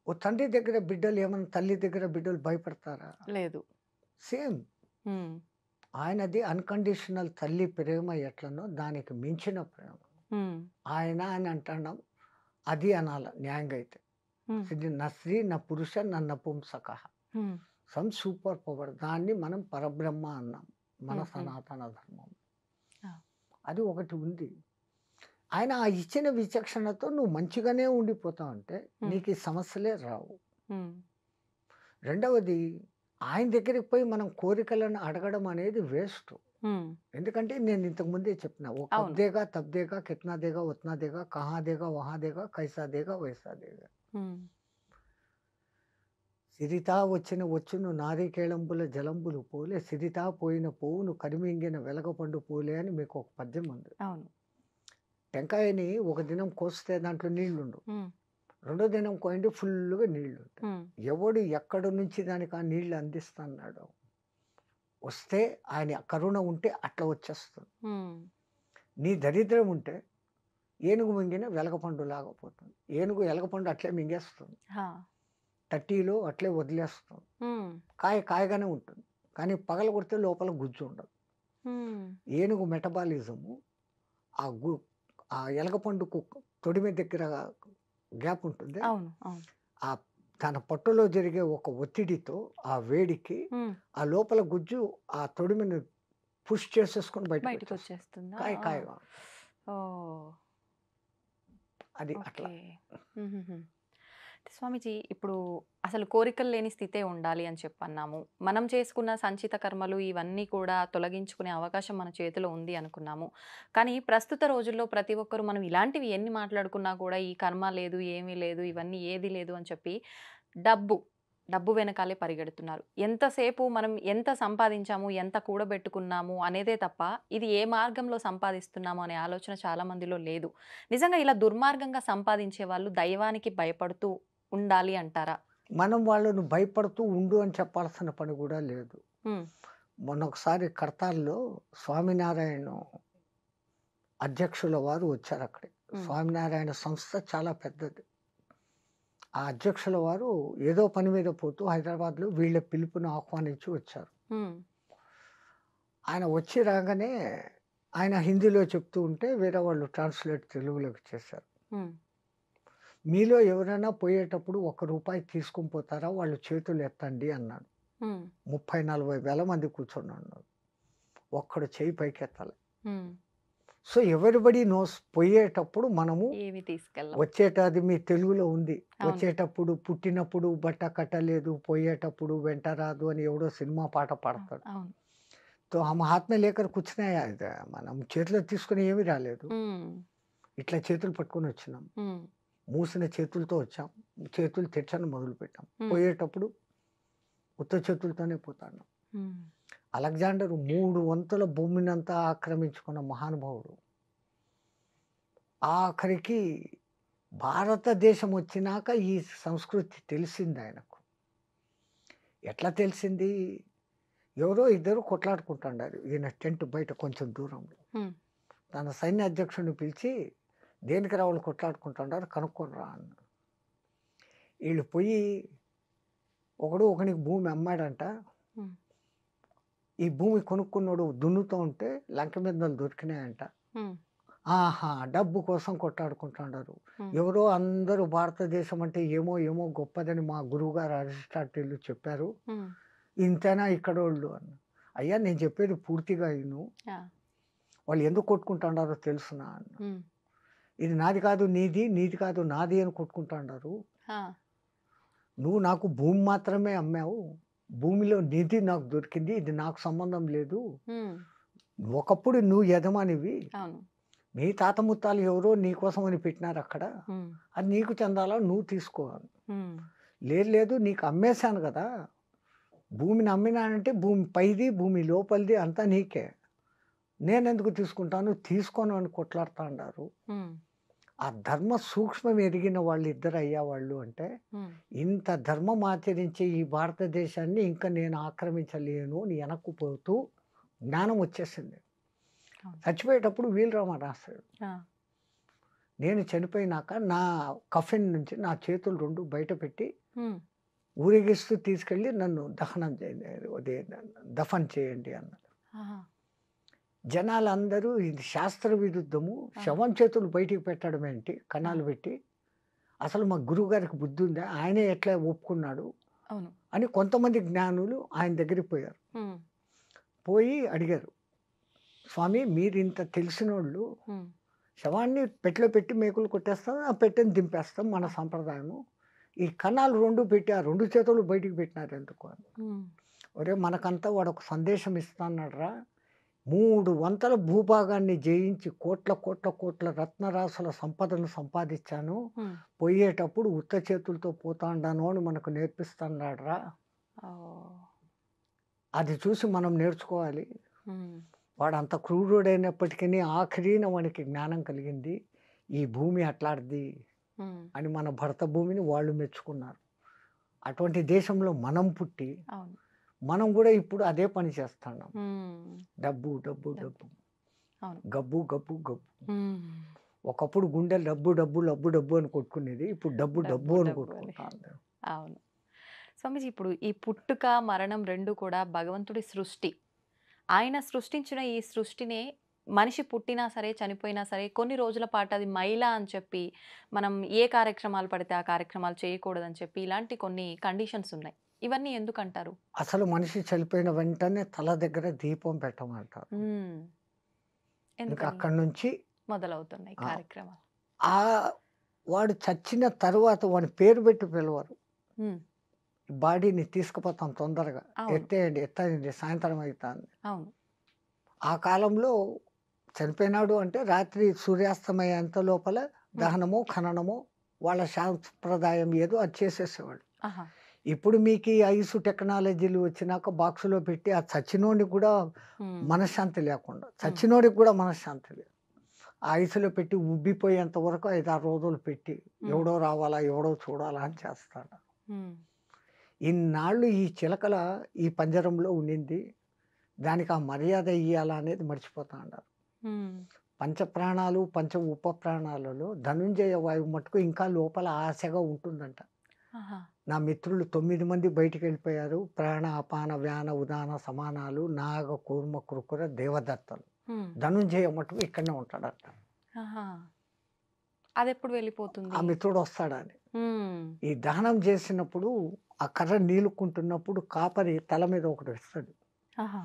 Speaker 2: ఓ తండ్రి దగ్గర బిడ్డలు ఏమన్నా తల్లి దగ్గర బిడ్డలు భయపడతారా?
Speaker 1: లేదు.
Speaker 2: సేమ్.
Speaker 1: హ్మ్.
Speaker 2: ఆయనది అన్‌కండిషనల్ తల్లి ప్రేమ ఎట్లనో దానికి మించిన ప్రేమ.
Speaker 1: హ్మ్.
Speaker 2: ఆయన అని అంటున్నాం. అది అనాల న్యాయంగా అయితే.
Speaker 1: హ్మ్.
Speaker 2: ఇది నా స్త్రీ, నా పురుష, నా నపుంసకః.
Speaker 1: హ్మ్.
Speaker 2: Some super power. దాన్ని మనం పరబ్రహ్మ అన్నాం. మన
Speaker 1: హ్మ్. హ్మ్.
Speaker 2: సనాతన ధర్మం.
Speaker 1: ఆ!
Speaker 2: అది ఒకటి ఉంది. ఆయన ఆ ఇచ్చిన విచక్షణతో నువ్వు మంచిగానే ఉండిపోతావంటే
Speaker 1: హ్మ్.
Speaker 2: నీకు ఈ సమస్యలే రావు.
Speaker 1: హ్మ్.
Speaker 2: రెండవది ఆయన దగ్గరికి పోయి మనం కోరికలను అడగడం అనేది వేస్ట్.
Speaker 1: హ్మ్.
Speaker 2: ఎందుకంటే నేను ఇంతకు ముందే చెప్పిన. "ఓ కబ్
Speaker 1: అవును.
Speaker 2: దేగా, తబ్ దేగా, కిత్నా దేగా, ఉత్నా దేగా, కహా దేగా, వహా దేగా, కైసా దేగా, వైసా దేగా."
Speaker 1: హ్మ్.
Speaker 2: సిరితా వచ్చును నారికేళంబుల జలంబులు పోలే, సిరితా పోయిన పోవును కరిమింగిన వెలగపండు పూలే అని మీకు ఒక పద్యం ఉంది.
Speaker 1: అవును.
Speaker 2: టెంకాయని ఒక దినం కోస్తే దాంట్లో నీళ్లుండవు.
Speaker 1: హ్మ్.
Speaker 2: రెండో దినం కోయండి ఫుల్లుగా నీళ్లుంటాయి.
Speaker 1: హ్మ్.
Speaker 2: ఎవడు ఎక్కడి నుంచి దానికి ఆ నీళ్లు అందిస్తున్నాడో, వస్తే ఆయన కరుణ ఉంటే అట్లా వచ్చేస్తుంది.
Speaker 1: హ్మ్.
Speaker 2: నీ దరిద్రం ఉంటే ఏనుగు మింగిన వెలగపండులాగా పోతుంది. ఏనుగు ఎలగపండు అట్లే మింగేస్తుంది.
Speaker 1: ఆ!
Speaker 2: టట్టీలో అట్లే వదిలేస్తుంది.
Speaker 1: హ్మ్.
Speaker 2: కాయగానే ఉంటుంది. కానీ పగలగొడితే లోపల గుజ్జు ఉండదు.
Speaker 1: హ్మ్.
Speaker 2: ఏనుగు మెటబాలిజము ఆ గు ఆ ఎలగపండుకు తొడిమె దగ్గర గ్యాప్ ఉంటుంది.
Speaker 1: అవును. అవును.
Speaker 2: ఆ తన పొట్టలో జరిగే ఒక ఒత్తిడితో, ఆ వేడికి
Speaker 1: హ్మ్.
Speaker 2: ఆ లోపల గుజ్జు ఆ తొడిమెను పుష్ చేసేసుకొని బయటకొచ్చేస్తుంది.
Speaker 1: బయటికొచ్చేస్తుందా? ఆ!
Speaker 2: కాయగా.
Speaker 1: ఓహ్!
Speaker 2: అది అట్లా.
Speaker 1: ఓకే. హుహుహు. స్వామీజీ, ఇప్పుడు అసలు కోరికలు లేని స్థితే ఉండాలి అని చెప్పన్నాము. మనం చేసుకున్న సంచిత కర్మలు ఇవన్నీ కూడా తొలగించుకునే అవకాశం మన చేతిలో ఉంది అనుకున్నాము. కానీ ప్రస్తుత రోజుల్లో ప్రతి ఒక్కరు మనం ఇలాంటివి ఎన్ని మాట్లాడుకున్నా కూడా ఈ కర్మ లేదు, ఏమీ లేదు, ఇవన్నీ ఏది లేదు అని చెప్పి డబ్బు, డబ్బు వెనకాలే పరిగెడుతున్నారు. ఎంతసేపు మనం ఎంత సంపాదించాము, ఎంత కూడబెట్టుకున్నాము అనేదే తప్ప, ఇది ఏ మార్గంలో సంపాదిస్తున్నాము అనే ఆలోచన చాలా మందిలో లేదు. నిజంగా ఇలా దుర్మార్గంగా సంపాదించే వాళ్ళు దైవానికి భయపడుతూ ఉండాలి అంటారా?
Speaker 2: మనం వాళ్ళను భయపడుతూ ఉండు అని చెప్పాల్సిన పని కూడా లేదు.
Speaker 1: హ్మ్.
Speaker 2: మొన్న ఒకసారి కడతాల్లో స్వామినారాయణ అధ్యక్షుల వారు వచ్చారు అక్కడికి.
Speaker 1: హ్మ్.
Speaker 2: స్వామినారాయణ సంస్థ చాలా పెద్దది. ఆ అధ్యక్షుల వారు ఏదో పని మీద పోతూ హైదరాబాద్‌లో వీళ్ళ పిలుపుని ఆహ్వానించి వచ్చారు.
Speaker 1: హ్మ్.
Speaker 2: ఆయన వచ్చి రాగానే ఆయన హిందీలో చెప్తూ ఉంటే వేరే వాళ్ళు ట్రాన్స్‌లేట్ తెలుగులోకి చేశారు.
Speaker 1: హ్మ్.
Speaker 2: మీలో ఎవరైనా పోయేటప్పుడు ₹1 తీసుకొని పోతారా? వాళ్ళు చేతులు ఎత్తండి అన్నాడు.
Speaker 1: హ్మ్.
Speaker 2: 30, 40 వేల మంది కూర్చొనున్నారు. ఒక్కడు చెయ్యి పైకెత్తాలి.
Speaker 1: హ్మ్.
Speaker 2: సో, ఎవ్రీబడీ నోస్ పోయేటప్పుడు మనము
Speaker 1: ఏమి తీసుకెళ్ళం.
Speaker 2: అది మీ తెలుగులో ఉంది.
Speaker 1: అవును.
Speaker 2: వచ్చేటప్పుడు పుట్టినప్పుడు బట్ట కట్టలేదు, పోయేటప్పుడు వెంట రాదు అని ఎవడో సినిమా పాట పాడతాడు.
Speaker 1: అవును.
Speaker 2: తో హమ్ హాత్ మే లేకర్ కుచ్ నహీ ఆయా. మనం చేతిలో తీసుకొని ఏమీ రాలేదు.
Speaker 1: హ్మ్.
Speaker 2: ఇట్లా చేతులు పట్టుకొని వచ్చినాం.
Speaker 1: హ్మ్.
Speaker 2: మూసిన చేతులతో వచ్చాం. చేతులు తెచ్చడం మొదలుపెట్టాం.
Speaker 1: హ్మ్.
Speaker 2: పోయేటప్పుడు ఉత్త చేతులతోనే పోతాను.
Speaker 1: హ్మ్.
Speaker 2: అలెగ్జాండర్ 3 వంతుల భూమినంతా ఆక్రమించుకున్న మహానుభావుడు. ఆఖరికి భారతదేశం వచ్చినాక ఈ సంస్కృతి తెలిసింది ఆయనకు. ఎట్లా తెలిసింది? ఎవరో ఇద్దరు కొట్లాడుకుంటున్నారు. ఈయన టెంట్ బయట కొంచెం దూరంలో.
Speaker 1: హ్మ్.
Speaker 2: తన సైన్య అధ్యక్షుడిని పిలిచి, "దేనికిరా వాళ్ళు కొట్లాడుకుంటున్నారు కనుక్కోనిరా" అన్నాడు. ఈళ్ళు పోయి ఒకడు ఒకనికి భూమి అమ్మాడంట.
Speaker 1: హ్మ్.
Speaker 2: ఈ భూమి కొనుక్కున్నోడు దున్నుతూ ఉంటే లంక బిందెలు దొరికినాయంట.
Speaker 1: హ్మ్.
Speaker 2: ఆహా! డబ్బు కోసం కొట్లాడుకుంటున్నారు.
Speaker 1: హ్మ్.
Speaker 2: ఎవరో అందరూ భారతదేశం అంటే ఏమో ఏమో గొప్పదని మా గురువుగారు అరిస్టాటిల్ చెప్పారు.
Speaker 1: హ్మ్.
Speaker 2: ఇంతేనా ఇక్కడోళ్ళు అన్నా. అయ్యా నేను చెప్పేది పూర్తిగా ఇను.
Speaker 1: ఆ!
Speaker 2: వాళ్ళు ఎందుకు కొట్టుకుంటున్నారో తెలుసునా అన్నా.
Speaker 1: హ్మ్.
Speaker 2: ఇది నాది కాదు నీది, నీది కాదు నాది అని కొట్టుకుంటున్నారు.
Speaker 1: ఆ!
Speaker 2: నువ్వు నాకు భూమి మాత్రమే అమ్మావు. భూమిలో నిధి నాకు దొరికింది. ఇది నాకు సంబంధం లేదు.
Speaker 1: హ్మ్.
Speaker 2: ఒకప్పుడు నువ్వు యజమానివి.
Speaker 1: అవును.
Speaker 2: మీ తాత ముత్తాలు ఎవరో నీ కోసమని పెట్టినారక్కడ.
Speaker 1: హ్మ్.
Speaker 2: అది నీకు చెందాలా నువ్వు తీసుకో అని.
Speaker 1: హ్మ్.
Speaker 2: లేదు లేదు నీకు అమ్మేశాను గదా! భూమిని అమ్మినానంటే భూమి పైది, భూమి లోపలిది అంతా నీకే. నేనెందుకు తీసుకుంటాను? తీసుకోను అని కొట్లాడుతాండారు.
Speaker 1: హ్మ్.
Speaker 2: ఆ ధర్మ సూక్ష్మం ఎరిగిన వాళ్ళిద్దరయ్యా వాళ్ళు అంటే,
Speaker 1: హ్మ్.
Speaker 2: ఇంత ధర్మం ఆచరించే ఈ భారతదేశాన్ని ఇంక నేను ఆక్రమించలేను అని వెనక్కు పోతూ జ్ఞానం వచ్చేసింది.
Speaker 1: అవును.
Speaker 2: చచ్చిపోయేటప్పుడు వీలరామ రాశాడు.
Speaker 1: ఆ!
Speaker 2: నేను చనిపోయినాక నా కఫిన్ నుంచి నా చేతులు 2 బయట పెట్టి
Speaker 1: హ్మ్.
Speaker 2: ఊరేగిస్తూ తీసుకెళ్ళి నన్ను దహనం చేయండి. అదే దఫన్ చేయండి అన్నాడు.
Speaker 1: ఆహా!
Speaker 2: జనాలందరూ ఇది శాస్త్ర విరుద్ధము.
Speaker 1: ఆ!
Speaker 2: శవం చేతులు బయటికి పెట్టడం ఏంటి?
Speaker 1: ఆ!
Speaker 2: కన్నాలు పెట్టి. అసలు మా గురువుగారికి బుద్ధుందా? ఆయనే ఎట్లా ఒప్పుకున్నాడు?
Speaker 1: అవును.
Speaker 2: అని కొంతమంది జ్ఞానులు ఆయన దగ్గరికి పోయారు.
Speaker 1: హ్మ్.
Speaker 2: పోయి అడిగారు. స్వామి మీరింత తెలిసినోళ్ళు
Speaker 1: హ్మ్.
Speaker 2: శవాన్ని పెట్టెలో పెట్టి మేకులు కొట్టేస్తాం. ఆ పెట్టెని దింపేస్తాం మన సంప్రదాయము. ఈ కన్నాలు 2 పెట్టి ఆ 2 చేతులు బయటికి పెట్టినారెందుకు అని.
Speaker 1: హ్మ్.
Speaker 2: ఒరేయ్! మనకంతా వాడొక సందేశం ఇస్తాన్నాడురా. 3 వంతుల భూభాగాన్ని జయించి కోట్ల, కోట్ల, కోట్ల రత్నరాసుల సంపదను సంపాదించాను.
Speaker 1: హ్మ్.
Speaker 2: పోయేటప్పుడు ఉత్త చేతులతో పోతాండాను అని మనకు నేర్పిస్తున్నాడురా.
Speaker 1: ఓహ్!
Speaker 2: అది చూసి మనం నేర్చుకోవాలి.
Speaker 1: హ్మ్.
Speaker 2: వాడంత క్రూరుడైనప్పటికిని ఆఖరిన వానికి జ్ఞానం కలిగింది. ఈ భూమి అట్లాడిది
Speaker 1: హ్మ్.
Speaker 2: అని మన భరత భూమిని వాళ్ళు మెచ్చుకున్నారు. అటువంటి దేశంలో మనం పుట్టి,
Speaker 1: అవును.
Speaker 2: మనం గూడా ఇప్పుడు అదే పని చేస్తున్నాం.
Speaker 1: హ్మ్.
Speaker 2: డబ్బు, డబ్బు,
Speaker 1: డబ్బు.
Speaker 2: డబ్బు.
Speaker 1: అవును.
Speaker 2: గబ్బు, గబ్బు, గబ్బు.
Speaker 1: హ్మ్.
Speaker 2: ఒకప్పుడు గుండె డబ్బు, డబ్బు, లబ్బు, డబ్బు అని కొట్టుకునేది. ఇప్పుడు డబ్బు, డబ్బు
Speaker 1: డబ్బు
Speaker 2: అని
Speaker 1: డబ్బు అని.
Speaker 2: కొట్టుకుంటాంది.
Speaker 1: అవును. స్వామీజీ, ఇప్పుడు ఈ పుట్టుక, మరణం 2 కూడా భగవంతుడి సృష్టి. ఆయన సృష్టించిన ఈ సృష్టినే మనిషి పుట్టినా సరే, చనిపోయినా సరే కొన్ని రోజుల పాటు అది మైల అని చెప్పి, మనం ఏ కార్యక్రమాలు పడితే ఆ కార్యక్రమాలు చేయకూడదని చెప్పి ఇలాంటి కొన్ని కండిషన్స్ ఉన్నాయి. ఇవన్నీ ఎందుకంటారు?
Speaker 2: అసలు మనిషి చనిపోయిన వెంటనే తల దగ్గర దీపం పెట్టమంటారు.
Speaker 1: హ్మ్.
Speaker 2: ఇంకా
Speaker 1: ఎందుకని
Speaker 2: అక్కడి నుంచి
Speaker 1: మొదలవుతున్నాయి
Speaker 2: ఆ!
Speaker 1: కార్యక్రమాలు?
Speaker 2: ఆ వాడు చచ్చిన తర్వాత వాడి పేరు పెట్టి పిలవరు.
Speaker 1: హ్మ్.
Speaker 2: బాడీని తీసుకుపోతాం తొందరగా.
Speaker 1: అవును.
Speaker 2: ఎత్తేయండి, ఎత్తేయండి సాయంత్రం అయితాంది.
Speaker 1: అవును.
Speaker 2: ఆ కాలంలో చనిపోయినాడు అంటే రాత్రి సూర్యాస్తమయ్యేంత లోపల
Speaker 1: హ్మ్.
Speaker 2: దహనమో, ఖననమో వాళ్ళ సాంప్రదాయం ఏదో అది చేసేసేవాళ్ళు.
Speaker 1: ఆహా!
Speaker 2: ఇప్పుడు మీకు ఈ ఐసు టెక్నాలజీలు వచ్చినాక బాక్స్‌లో పెట్టి ఆ చచ్చినోడికి కూడా
Speaker 1: హ్మ్.
Speaker 2: మనశ్శాంతి లేకుండా,
Speaker 1: హ్మ్.
Speaker 2: చచ్చినోడికి కూడా మనశ్శాంతి లేదు. ఆ ఐస్‌లో పెట్టి ఉబ్బిపోయేంత వరకు 5, 6 రోజులు పెట్టి
Speaker 1: హ్మ్.
Speaker 2: ఎవడో రావాలా, ఎవడో చూడాలా అని చేస్తాడు.
Speaker 1: హ్మ్.
Speaker 2: ఇన్నాళ్ళు ఈ చిలకల ఈ పంజరంలో ఉండింది. దానికి ఆ మర్యాద ఇయ్యాలా అనేది మర్చిపోతాండారు.
Speaker 1: హ్మ్.
Speaker 2: పంచప్రాణాలు, పంచ ఉపప్రాణాలలో ధనుంజయ వాయువు మట్టుకు ఇంకా లోపల ఆశగా ఉంటుందంట.
Speaker 1: ఆహా!
Speaker 2: నా మిత్రులు 9 మంది బయటికెళ్ళిపోయారు. ప్రాణ, అపాన, వ్యాన, ఉదాన సమానాలు, నాగ, కూర్మ, కృకుర, దేవదత్తలు.
Speaker 1: హ్మ్.
Speaker 2: ధనుంజయ మట్టుకు ఇక్కడనే ఉంటాడట.
Speaker 1: ఆహా! అదెప్పుడు
Speaker 2: ఆ
Speaker 1: వెళ్ళిపోతుంది?
Speaker 2: మిత్రుడొస్తాడని.
Speaker 1: హ్మ్.
Speaker 2: ఈ దహనం చేసినప్పుడు ఆ కర్ర నీలుక్కుంటున్నప్పుడు కాపరి తల మీద ఒకటి వేస్తాడు.
Speaker 1: ఆహా!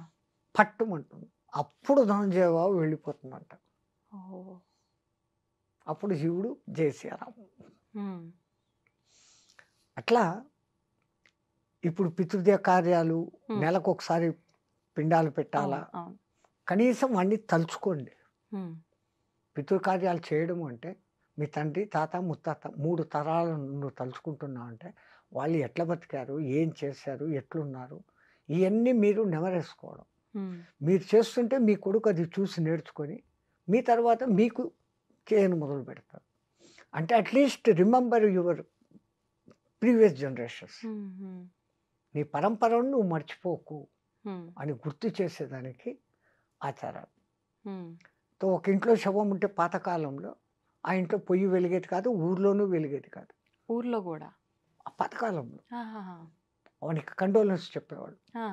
Speaker 2: పట్టుమంటుంది. అప్పుడు ధనంజయ బాబు వెళ్ళిపోతుందంట.
Speaker 1: ఓహ్!
Speaker 2: అప్పుడు శివుడు జై శ్రీరామ్.
Speaker 1: హ్మ్.
Speaker 2: అట్లా ఇప్పుడు పితృదేవ కార్యాలు
Speaker 1: హ్మ్.
Speaker 2: నెలకొకసారి పిండాలు పెట్టాలా?
Speaker 1: అవును. అవును.
Speaker 2: కనీసం వాడిని తలుచుకోండి.
Speaker 1: హ్మ్.
Speaker 2: పితృకార్యాలు చేయడం అంటే మీ తండ్రి, తాత, ముత్తాత 3 తరాలను నువ్వు తలుచుకుంటున్నావు అంటే వాళ్ళు ఎట్లా బతికారు? ఏం చేశారు? ఎట్లున్నారు? ఇయన్నీ మీరు నెమరేసుకోవడం.
Speaker 1: హ్మ్.
Speaker 2: మీరు చేస్తుంటే మీ కొడుకు అది చూసి నేర్చుకొని మీ తర్వాత మీకు చేయను మొదలుపెడతారు. అంటే at least remember your previous generations.
Speaker 1: హ్మ్. హ్మ్.
Speaker 2: నీ పరంపరను నువ్వు మర్చిపోకు
Speaker 1: హ్మ్.
Speaker 2: అని గుర్తు చేసేదానికి ఆచారాలు.
Speaker 1: హ్మ్.
Speaker 2: ఒక ఇంట్లో శవం ఉంటే పాతకాలంలో ఆ ఇంట్లో పొయ్యి వెలిగేది కాదు. ఊర్లోనూ వెలిగేది కాదు.
Speaker 1: ఊర్లో గూడా.
Speaker 2: ఆ పాతకాలంలో
Speaker 1: ఆహాహా!
Speaker 2: వానికి కండోలెన్స్ చెప్పేవాళ్ళు.
Speaker 1: ఆ!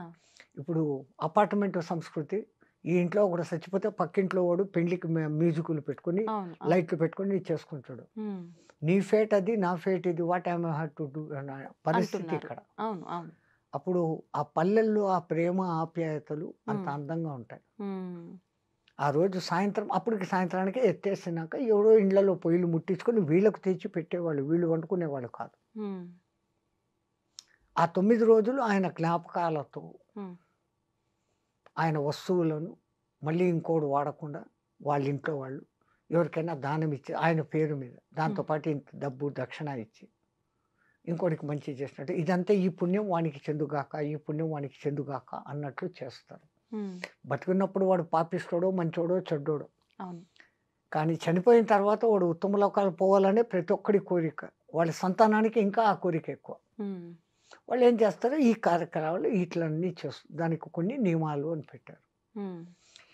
Speaker 2: ఇప్పుడు అపార్ట్మెంట్ సంస్కృతి. ఈ ఇంట్లో ఒకడు చచ్చిపోతే పక్కింట్లో వాడు పెళ్ళికి మ్యూజికులు పెట్టుకొని,
Speaker 1: అవును. అవును.
Speaker 2: లైట్లు పెట్టుకొని చేసుకుంటాడు.
Speaker 1: హ్మ్.
Speaker 2: నీ ఫేట్ అది, నా ఫేట్ ఇది. What I have to do అన్న పరిస్థితి
Speaker 1: అంటున్నారు.
Speaker 2: ఇక్కడ.
Speaker 1: అవును. అవును.
Speaker 2: అప్పుడు ఆ పల్లెల్లో ఆ ప్రేమ, ఆప్యాయతలు అంత
Speaker 1: హ్మ్.
Speaker 2: అందంగా ఉంటాయి.
Speaker 1: హ్మ్.
Speaker 2: ఆ రోజు సాయంత్రం అప్పటికి సాయంత్రానికి ఎత్తేసినాక ఎవరో ఇళ్ళలో పొయ్యిలు ముట్టించుకొని వీళ్ళకు తెచ్చి పెట్టేవాళ్ళు. వీళ్ళు వండుకునేవాళ్ళు కాదు.
Speaker 1: హ్మ్.
Speaker 2: ఆ 9 రోజులు ఆయన జ్ఞాపకాలతో,
Speaker 1: హ్మ్.
Speaker 2: ఆయన వస్తువులను మళ్ళీ ఇంకోడు వాడకుండా వాళ్ళ ఇంట్లో వాళ్ళు ఎవరికైనా దానం ఇచ్చి ఆయన పేరు మీద దాంతో
Speaker 1: హ్మ్.
Speaker 2: పాటు ఇంత డబ్బు దక్షిణ ఇచ్చి ఇంకోడికి మంచి చేసినట్టు ఇదంతా ఈ పుణ్యం వానికి చెందుగాక, ఈ పుణ్యం వానికి చెందుగాక అన్నట్లు చేస్తారు.
Speaker 1: హ్మ్.
Speaker 2: బతికున్నప్పుడు వాడు పాపిస్తోడో, మంచోడో, చెడ్డోడో.
Speaker 1: అవును.
Speaker 2: కానీ చనిపోయిన తర్వాత వాడు ఉత్తమ లోకాలు పోవాలనే ప్రతి ఒక్కడి కోరిక. వాళ్ళ సంతానానికి ఇంకా ఆ కోరిక ఎక్కువ.
Speaker 1: హ్మ్.
Speaker 2: వాళ్ళు ఏం చేస్తారు ఈ కార్యక్రమాలు ఇట్లన్నీ చేస్తారు. దానికి కొన్ని నియమాలు అని పెట్టారు.
Speaker 1: హ్మ్.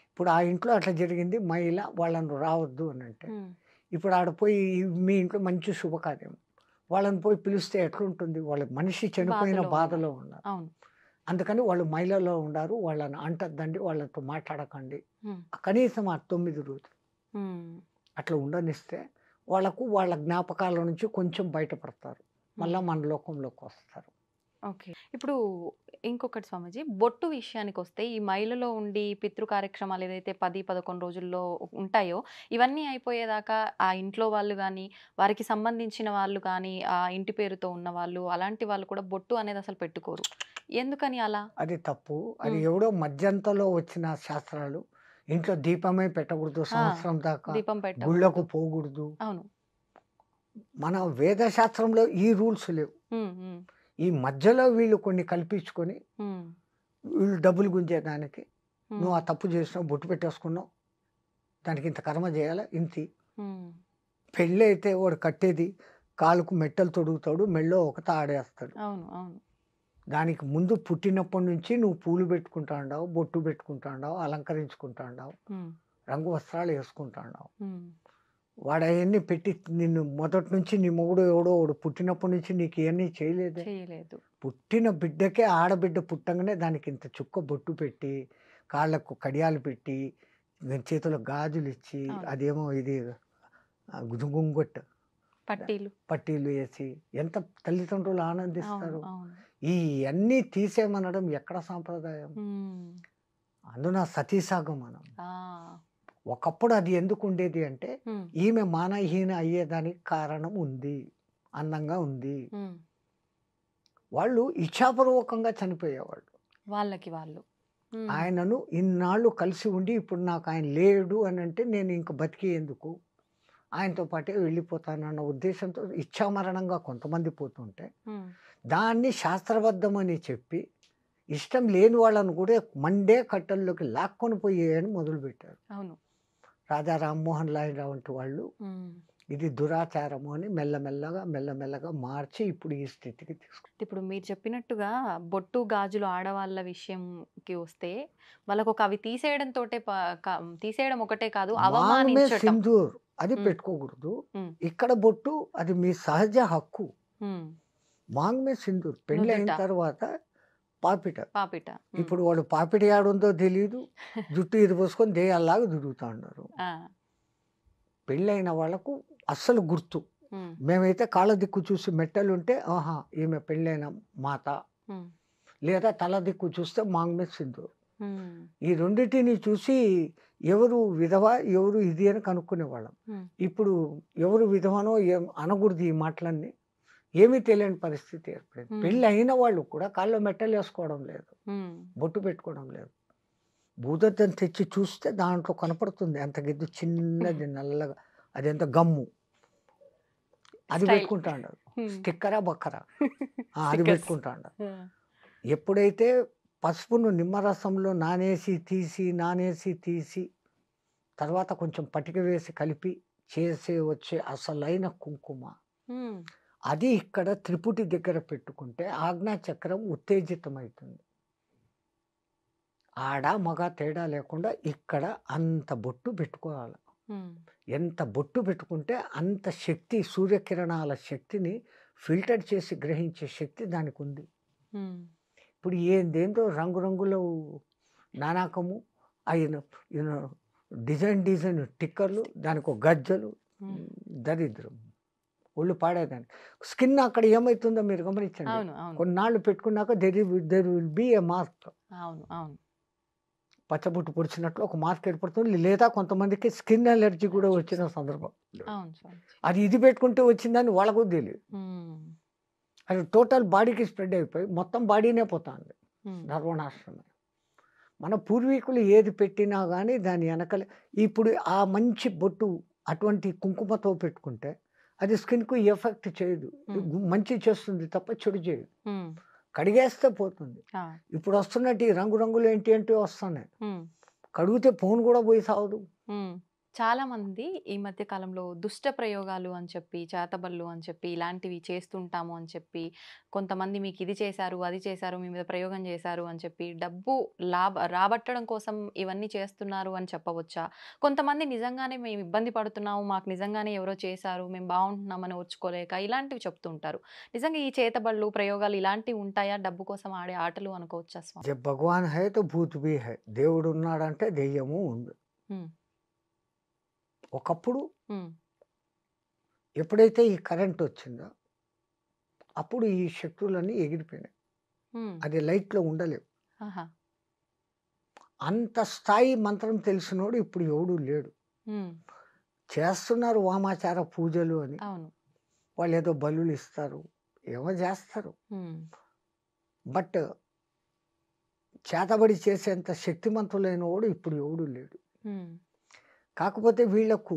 Speaker 2: ఇప్పుడు ఆ ఇంట్లో అట్లా జరిగింది. మహిళ వాళ్ళని రావద్దు అని అంటే.
Speaker 1: హ్మ్.
Speaker 2: ఇప్పుడు ఆడ పోయి మీ ఇంట్లో మంచి శుభకార్యం. వాళ్ళని పోయి పిలిస్తే ఎట్లుంటుంది? వాళ్ళ మనిషి చనిపోయిన
Speaker 1: బాధలో ఉన్నారు.
Speaker 2: బాధలో ఉన్నారు.
Speaker 1: అవును.
Speaker 2: అందుకని వాళ్ళు మైలలో ఉండారు. వాళ్ళని అంటొద్దండి. వాళ్ళతో మాట్లాడకండి.
Speaker 1: హ్మ్.
Speaker 2: కనీసం ఆ 9 రోజులు
Speaker 1: హ్మ్.
Speaker 2: అట్లా ఉండనిస్తే వాళ్ళకు వాళ్ళ జ్ఞాపకాల నుంచి కొంచెం బయటపడతారు. మళ్ళా
Speaker 1: హ్మ్.
Speaker 2: మన లోకంలోకొస్తారు.
Speaker 1: ఓకే. ఇప్పుడు ఇంకొకటి స్వామీజీ, బొట్టు విషయానికొస్తే ఈ మైలలో ఉండి పితృ కార్యక్రమాలు ఏదైతే 10, 11 రోజుల్లో ఉంటాయో, ఇవన్నీ అయిపోయేదాకా ఆ ఇంట్లో వాళ్ళు గానీ, వారికి సంబంధించిన వాళ్ళు కానీ, ఆ ఇంటి పేరుతో ఉన్నవాళ్ళు, అలాంటి వాళ్ళు కూడా బొట్టు అనేది అసలు పెట్టుకోరు. ఎందుకని అలా?
Speaker 2: అది తప్పు. అది
Speaker 1: హ్మ్.
Speaker 2: ఎవడో మధ్యంతలో వచ్చిన శాస్త్రాలు. ఇంట్లో దీపమే పెట్టకూడదు
Speaker 1: ఆ!
Speaker 2: సంవత్సరం దాకా.
Speaker 1: దీపం పెట్టకూడదు.
Speaker 2: గుళ్ళకు పోకూడదు.
Speaker 1: అవును.
Speaker 2: మన వేద శాస్త్రంలో ఈ రూల్స్ లేవు.
Speaker 1: హ్మ్. హ్మ్.
Speaker 2: ఈ మధ్యలో వీళ్ళు కొన్ని కల్పించుకొని
Speaker 1: హ్మ్.
Speaker 2: వీళ్ళు డబ్బులు గుంజేదానికి నువ్వు
Speaker 1: హ్మ్.
Speaker 2: ఆ తప్పు చేసినావు, బొట్టు పెట్టేసుకున్నావు. దానికి ఇంత కర్మ చేయాలా? ఇంతి.
Speaker 1: హ్మ్.
Speaker 2: పెళ్ళైతే వాడు కట్టేది కాలుకు మెట్టలు తొడుగుతాడు. మెడలో ఒక తాడేస్తాడు.
Speaker 1: అవును. అవును.
Speaker 2: దానికి ముందు పుట్టినప్పటి నుంచి నువ్వు పూలు పెట్టుకుంటాండావు, బొట్టు పెట్టుకుంటాండావు, అలంకరించుకుంటాండావు,
Speaker 1: హ్మ్.
Speaker 2: రంగు వస్త్రాలు యేసుకుంటాండావు.
Speaker 1: హ్మ్.
Speaker 2: వాడయన్నీ పెట్టి నిన్ను మొదటి నుంచి నీ మొగుడు ఎవడో ఒకడు పుట్టినప్పటి నుంచి నీకు ఇయన్నీ చేయలేదే.
Speaker 1: చేయలేదు.
Speaker 2: పుట్టిన బిడ్డకే ఆడబిడ్డ పుట్టంగానే దానికి ఇంత చుక్క బొట్టు పెట్టి, కాళ్ళకు కడియాలు పెట్టి, చేతిలో గాజులిచ్చి,
Speaker 1: అవును.
Speaker 2: అదేమో ఇది గుంగొట్టు
Speaker 1: పట్టీలు.
Speaker 2: పట్టీలు ఏసి ఎంత తల్లిదండ్రులు
Speaker 1: అవును.
Speaker 2: ఆనందిస్తారు.
Speaker 1: అవును.
Speaker 2: ఇయన్నీ తీసేయమనడం ఎక్కడ సాంప్రదాయం?
Speaker 1: హ్మ్.
Speaker 2: అందున సతీసాగమనం.
Speaker 1: ఆ!
Speaker 2: ఒకప్పుడు అది ఎందుకు ఉండేది అంటే
Speaker 1: హ్మ్.
Speaker 2: ఈమె మానహీన అయ్యేదానికి కారణం ఉంది, అందంగా ఉంది.
Speaker 1: హ్మ్.
Speaker 2: వాళ్ళు ఇచ్ఛాపూర్వకంగా చనిపోయేవాళ్ళు.
Speaker 1: వాళ్ళకి వాళ్ళు. హ్మ్.
Speaker 2: ఆయనను ఇన్నాళ్ళు కలిసి ఉండి ఇప్పుడు నాకు ఆయన లేడు అని అంటే నేను ఇంక బతికి ఎందుకు, ఆయనతో పాటే వెళ్ళిపోతానన్న ఉద్దేశంతో ఇచ్ఛామరణంగా కొంతమంది పోతుంటే
Speaker 1: హ్మ్.
Speaker 2: దాన్ని శాస్త్రబద్ధమని చెప్పి ఇష్టం లేని వాళ్ళను కూడా మండే కట్టల్లోకి లాక్కొని పోయేయని మొదలుపెట్టారు.
Speaker 1: అవును.
Speaker 2: రాజా రామ్మోహన్ రాయ్ వంటి వాళ్ళు
Speaker 1: హ్మ్.
Speaker 2: ఇది దురాచారము అని మెల్లమెల్లగా మెల్లమెల్లగా మార్చి ఇప్పుడు ఈ స్థితికి తీసుకు
Speaker 1: ఇప్పుడు మీరు చెప్పినట్టుగా బొట్టు, గాజులు ఆడవాళ్ళ విషయంకి వస్తే వాళ్ళకొక అవి తీసేయడంతోటే తీసేయడం ఒకటే కాదు
Speaker 2: మాంగ్ మే
Speaker 1: అవమానించటం.
Speaker 2: సింధూర్ అది
Speaker 1: హ్మ్.
Speaker 2: పెట్టుకోకూడదు.
Speaker 1: హ్మ్.
Speaker 2: ఇక్కడ బొట్టు అది మీ సహజ హక్కు.
Speaker 1: హ్మ్.
Speaker 2: మాంగ్ మే సింధూర్ పెళ్ళైన
Speaker 1: నుదుట
Speaker 2: తర్వాత పాపిట.
Speaker 1: పాపిట. హ్మ్.
Speaker 2: ఇప్పుడు వాడు పాపిట యాడుందో తెలీదు. జుట్టు ఇరబోసుకొని దెయ్యాల్లాగా తిరుగుతా ఉన్నారు.
Speaker 1: ఆ!
Speaker 2: పెళ్ళైన వాళ్ళకు అస్సలు గుర్తు.
Speaker 1: హ్మ్.
Speaker 2: మేమైతే కాళ్ళ దిక్కు చూసి మెట్టెలుంటే ఆహా! ఈమె పెళ్ళైన మాత.
Speaker 1: హ్మ్.
Speaker 2: లేదా తల దిక్కు చూస్తే మాంగ్ మే సింధూర్.
Speaker 1: హ్మ్.
Speaker 2: ఈ రెండిటిని చూసి ఎవరు విధవ, ఎవరు ఇది అని కనుక్కునేవాళ్ళం.
Speaker 1: హ్మ్.
Speaker 2: ఇప్పుడు ఎవరు విధవనో అనకూడదు ఈ మాటలన్నీ. ఏమీ తెలియని పరిస్థితి ఏర్పడింది.
Speaker 1: హ్మ్.
Speaker 2: పెళ్లి అయిన వాళ్ళు కూడా కాళ్ళలో మెట్టలేసుకోవడం లేదు.
Speaker 1: హ్మ్.
Speaker 2: బొట్టు పెట్టుకోవడం లేదు. భూదద్దం తెచ్చి చూస్తే దాంట్లో కనపడుతుంది. అంత గిద్దు చిన్నది నల్లగా. అదెంత గమ్ము. అది
Speaker 1: స్టైల్.
Speaker 2: పెట్టుకుంటాండారు.
Speaker 1: హ్మ్.
Speaker 2: స్టిక్కరా, బక్కరా. అది
Speaker 1: స్టిక్కర్స్.
Speaker 2: పెట్టుకుంటాండారు.
Speaker 1: ఆ!
Speaker 2: ఎప్పుడైతే పసుపును నిమ్మరసంలో నానేసి తీసి తర్వాత కొంచెం పటిక వేసి కలిపి వచ్చే అసలైన కుంకుమ.
Speaker 1: హ్మ్.
Speaker 2: అది ఇక్కడ త్రిపుటి దగ్గర పెట్టుకుంటే ఆజ్ఞాచక్రం ఉత్తేజితమైతుంది. ఆడ, మగ తేడా లేకుండా ఇక్కడ అంత బొట్టు పెట్టుకోవాలి.
Speaker 1: హ్మ్.
Speaker 2: ఎంత బొట్టు పెట్టుకుంటే అంత శక్తి సూర్యకిరణాల శక్తిని ఫిల్టర్ చేసి గ్రహించే శక్తి దానికుంది.
Speaker 1: హ్మ్.
Speaker 2: ఇప్పుడు ఏందేందో రంగురంగుల నానాకము అయిన ఈయన డిజైన్ టిక్కర్లు, దానికో గజ్జలు,
Speaker 1: హ్మ్.
Speaker 2: దరిద్రం. ఒళ్ళు పాడేదానికి. స్కిన్ అక్కడ ఏమైతుందో మీరు గమనించండి.
Speaker 1: అవును. అవును.
Speaker 2: కొన్నాళ్ళు పెట్టుకున్నాక there will be a mark.
Speaker 1: అవును. అవును.
Speaker 2: పచ్చబొట్టు పొడిచినట్లు ఒక మార్క్ ఏర్పడుతుంది. లేదా కొంతమందికి స్కిన్ అలర్జీ కూడా వచ్చిన సందర్భం.
Speaker 1: అవును స్వామీజీ.
Speaker 2: అది ఇది పెట్టుకుంటే వచ్చిందని వాళ్ళకు తెలీదు.
Speaker 1: హ్మ్.
Speaker 2: అది టోటల్ బాడీకి స్ప్రెడ్ అయిపోయి మొత్తం బాడీనే పోతాంది.
Speaker 1: హ్మ్.
Speaker 2: సర్వనాశనమే. మన పూర్వీకులు ఏది పెట్టినా గానీ దాని ఎనకలే ఇప్పుడు ఆ మంచి బొట్టు అటువంటి కుంకుమతో పెట్టుకుంటే అది స్కిన్‌కు ఎఫెక్ట్ చేయదు.
Speaker 1: హ్మ్.
Speaker 2: మంచి చేస్తుంది తప్ప చెడు చేయదు.
Speaker 1: హ్మ్.
Speaker 2: కడిగేస్తే పోతుంది.
Speaker 1: ఆ!
Speaker 2: ఇప్పుడు వస్తున్నట్టు ఈ రంగురంగులు ఏంటేంటివో వస్తున్నాయి.
Speaker 1: హ్మ్.
Speaker 2: కడిగితే ఫోను గూడా పోయి సావదు.
Speaker 1: హ్మ్. చాలామంది ఈ మధ్య కాలంలో దుష్ట ప్రయోగాలు అని చెప్పి, చేతబడులు అని చెప్పి, ఇలాంటివి చేస్తుంటాము అని చెప్పి, కొంతమంది మీకిది చేశారు, అది చేశారు, మీ మీద ప్రయోగం చేశారు అని చెప్పి, డబ్బు రాబట్టడం కోసం ఇవన్నీ చేస్తున్నారు అని చెప్పవచ్చా? కొంతమంది నిజంగానే మేము ఇబ్బంది పడుతున్నాము, మాకు నిజంగానే ఎవరో చేశారు, మేము బావుంటున్నామని ఓర్చుకోలేక ఇలాంటివి చెప్తుంటారు. నిజంగా ఈ చేతబడులు, ప్రయోగాలు ఇలాంటివి ఉంటాయా? డబ్బు కోసం ఆడే ఆటలు అనుకోవచ్చా స్వామి?
Speaker 2: జబ్ భగవాన్ హై తో భూత్ భీ హై. దేవుడున్నాడంటే దెయ్యము ఉంది.
Speaker 1: హ్మ్.
Speaker 2: ఒకప్పుడు
Speaker 1: హ్మ్.
Speaker 2: ఎప్పుడైతే ఈ కరెంట్ వచ్చిందో అప్పుడు ఈ శక్తులన్నీ ఎగిరిపోయినాయి.
Speaker 1: హ్మ్.
Speaker 2: అది లైట్‌లో ఉండలేవు.
Speaker 1: ఆహా!
Speaker 2: అంత స్థాయి మంత్రం తెలిసినోడు ఇప్పుడు ఎవడు లేడు.
Speaker 1: హ్మ్.
Speaker 2: చేస్తున్నారు వామాచార పూజలు అని.
Speaker 1: అవును.
Speaker 2: వాళ్ళేదో బలులిస్తారు. ఏమో జేస్తారు.
Speaker 1: హ్మ్.
Speaker 2: బట్ చేతబడి చేసేంత శక్తిమంతులైనోడు ఇప్పుడు ఎవడు లేడు.
Speaker 1: హ్మ్.
Speaker 2: కాకపోతే వీళ్ళకు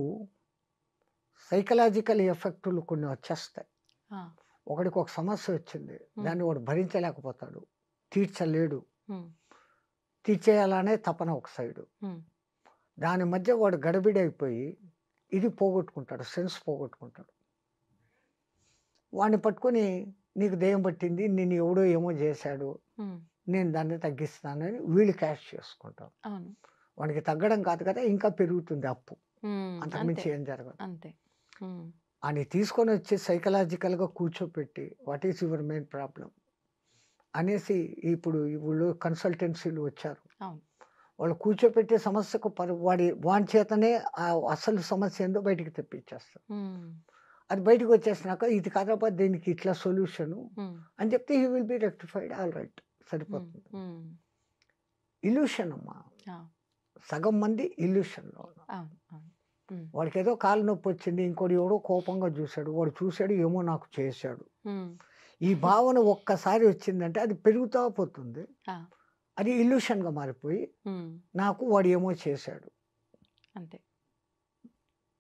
Speaker 2: సైకలాజికల్ ఎఫెక్టులు కొన్ని వచ్చేస్తాయి.
Speaker 1: ఆ!
Speaker 2: ఒకడికి ఒక సమస్య వచ్చింది.
Speaker 1: హ్మ్.
Speaker 2: దాన్ని వాడు భరించలేకపోతాడు. తీర్చలేడు.
Speaker 1: హ్మ్.
Speaker 2: తీర్చేయాలనే తపన ఒక సైడు.
Speaker 1: హ్మ్.
Speaker 2: దాని మధ్య వాడు గడబిడైపోయి ఇది పోగొట్టుకుంటాడు. సెన్స్ పోగొట్టుకుంటాడు. వాడిని పట్టుకొని నీకు దెయ్యం పట్టింది. నిన్ను ఎవడో ఏమో జేశాడు.
Speaker 1: హ్మ్.
Speaker 2: నేను దాన్ని తగ్గిస్తానని వీళ్ళు క్యాష్ చేసుకుంటారు.
Speaker 1: అవును.
Speaker 2: వాడికి తగ్గడం కాదు కదా! ఇంకా పెరుగుతుంది అప్పు.
Speaker 1: హ్మ్. అంతే.
Speaker 2: అంతకుమించి ఏం జరగదు.
Speaker 1: అంతే. హ్మ్.
Speaker 2: ఆడిని తీసుకొనొచ్చి సైకలాజికల్‌గా కూర్చోపెట్టి what is your main problem అనేసి ఇప్పుడు వీళ్ళు కన్సల్టెన్సీలు వచ్చారు.
Speaker 1: అవును.
Speaker 2: వాళ్ళు కూర్చోపెట్టే సమస్యకు వాని చేతనే ఆ అసలు సమస్య ఏందో బయటికి తెప్పించేస్తారు.
Speaker 1: హ్మ్.
Speaker 2: అది బయటికొచ్చేసినాక ఇది కాదబ్బా! దీనికి ఇట్లా సొల్యూషను
Speaker 1: హ్మ్.
Speaker 2: అని చెప్తే he will be rectified. All right
Speaker 1: హ్మ్.
Speaker 2: సరిపోతుంది.
Speaker 1: హ్మ్.
Speaker 2: ఇల్యూషన్ అమ్మా.
Speaker 1: ఆ!
Speaker 2: సగం మంది ఇల్యూషన్‌లో ఉన్నారు.
Speaker 1: అవును. అవును. హ్మ్.
Speaker 2: వాడికేదో కాలు నొప్పి వచ్చింది. ఇంకోడు ఎవడో కోపంగా చూసాడు. వాడు చూసాడు ఏమో నాకు చేశాడు.
Speaker 1: హ్మ్.
Speaker 2: ఈ భావన ఒక్కసారి వచ్చిందంటే అది పెరుగుతా పోతుంది.
Speaker 1: ఆ!
Speaker 2: అది ఇల్యూషన్‌గా మారిపోయి
Speaker 1: హ్మ్.
Speaker 2: నాకు వాడు ఏమో చేశాడు.
Speaker 1: అంతే.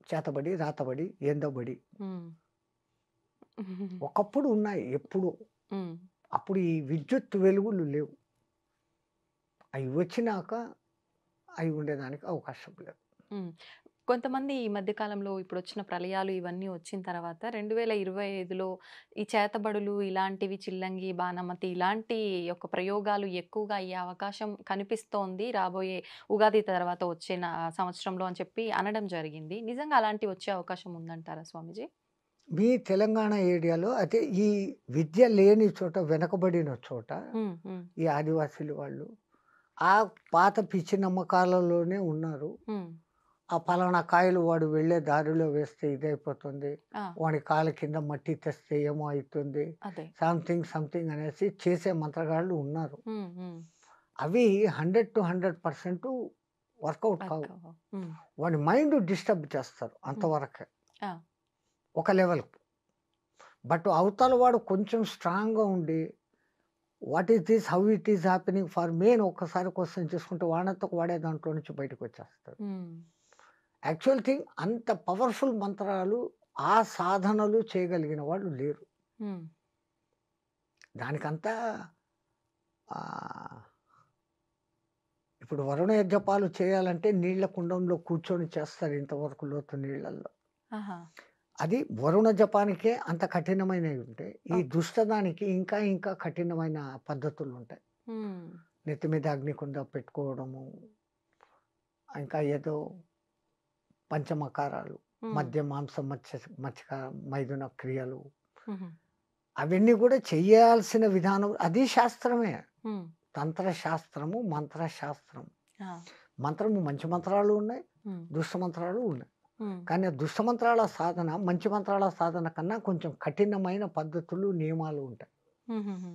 Speaker 2: చేతబడి, రాతబడి, ఏందో బడి.
Speaker 1: హ్మ్.
Speaker 2: ఒకప్పుడు ఉన్నాయి ఎప్పుడో.
Speaker 1: హ్మ్.
Speaker 2: అప్పుడు ఈ విద్యుత్ వెలుగులు లేవు. అయి వచ్చినాక అయి ఉండేదానికి అవకాశం లేదు.
Speaker 1: హ్మ్. కొంతమంది ఈ మధ్య కాలంలో ఇప్పుడొచ్చిన ప్రళయాలు ఇవన్నీ వచ్చిన తర్వాత 2025లో ఈ చేతబడులు ఇలాంటివి చిల్లంగి, బాణమతి ఇలాంటి యొక్క ప్రయోగాలు ఎక్కువగా అయ్యే అవకాశం కనిపిస్తోంది. రాబోయే ఉగాది తర్వాత వచ్చే సంవత్సరంలో అని చెప్పి అనడం జరిగింది. నిజంగా అలాంటివి వచ్చే అవకాశం ఉందంటారా స్వామీజీ?
Speaker 2: మీ తెలంగాణ ఏరియాలో అయితే ఈ విద్య లేని చోట, వెనకబడిన చోట
Speaker 1: హ్మ్. హ్మ్.
Speaker 2: ఈ ఆదివాసీలు వాళ్ళు ఆ పాత పిచ్చి నమ్మకాలలోనే ఉన్నారు.
Speaker 1: హ్మ్.
Speaker 2: ఆ పలానా కాయలు వాడు వెళ్ళే దారిలో వేస్తే ఇదైపోతుంది.
Speaker 1: ఆ!
Speaker 2: వాడి కాళ్ళ కింద మట్టి తెస్తే ఏమో అయితుంది.
Speaker 1: అదే.
Speaker 2: సంథింగ్ అనేసి చేసే మంత్రగాళ్ళు ఉన్నారు.
Speaker 1: హ్మ్. హ్మ్.
Speaker 2: అవి 100% వర్కౌట్ కావు.
Speaker 1: వర్క్ హ్మ్.
Speaker 2: వాడి మైండ్ డిస్టర్బ్ చేస్తారు
Speaker 1: హ్మ్.
Speaker 2: అంతవరకే.
Speaker 1: ఆ!
Speaker 2: ఒక లెవెల్‌కి. బట్ అవతల వాడు కొంచెం స్ట్రాంగ్‌గా ఉండి what is this? How it is happening for me అని ఒక్కసారి క్వెషన్ చేసుకుంటే వాడంతకు వాడే దాంట్లో నుంచి బయటకొచ్చేస్తాడు.
Speaker 1: హ్మ్.
Speaker 2: యాక్చువల్ థింగ్ అంత పవర్‌ఫుల్ మంత్రాలు, ఆ సాధనలు చేయగలిగిన వాళ్ళు లేరు.
Speaker 1: హ్మ్.
Speaker 2: దానికంతా ఆహ్, ఇప్పుడు వరుణ యజ్ఞపాలు చేయాలంటే నీళ్ళ కుండంలో కూర్చొని చేస్తారు ఇంతవరకు లోతు నీళ్ళల్లో.
Speaker 1: ఆహా!
Speaker 2: అది వరుణ జపానికే అంత కఠినమైనవి ఉంటాయి. ఈ
Speaker 1: ఓకే.
Speaker 2: దుష్టదానికి ఇంకా కఠినమైన పద్ధతులుంటాయి.
Speaker 1: హ్మ్.
Speaker 2: నెత్తి మీద అగ్నికుండ పెట్టుకోవడము, ఇంకా ఏదో పంచమకారాలు,
Speaker 1: హ్మ్.
Speaker 2: మద్య, మాంసం, మచ్చిక, మైథున క్రియలు
Speaker 1: హుహు.
Speaker 2: అవన్నీ కూడా చెయ్యాల్సిన విధానం అది శాస్త్రమే.
Speaker 1: హ్మ్.
Speaker 2: తంత్రశాస్త్రము, మంత్రశాస్త్రం.
Speaker 1: ఆ!
Speaker 2: మంత్రము మంచి మంత్రాలు ఉన్నాయి.
Speaker 1: హ్మ్.
Speaker 2: దుష్ట మంత్రాలు ఉన్నాయి.
Speaker 1: హ్మ్.
Speaker 2: కానీ ఆ దుష్ట మంత్రాల సాధన, మంచి మంత్రాల సాధన కన్నా కొంచెం కఠినమైన పద్ధతులు, నియమాలు ఉంటాయి.
Speaker 1: హుహుహు.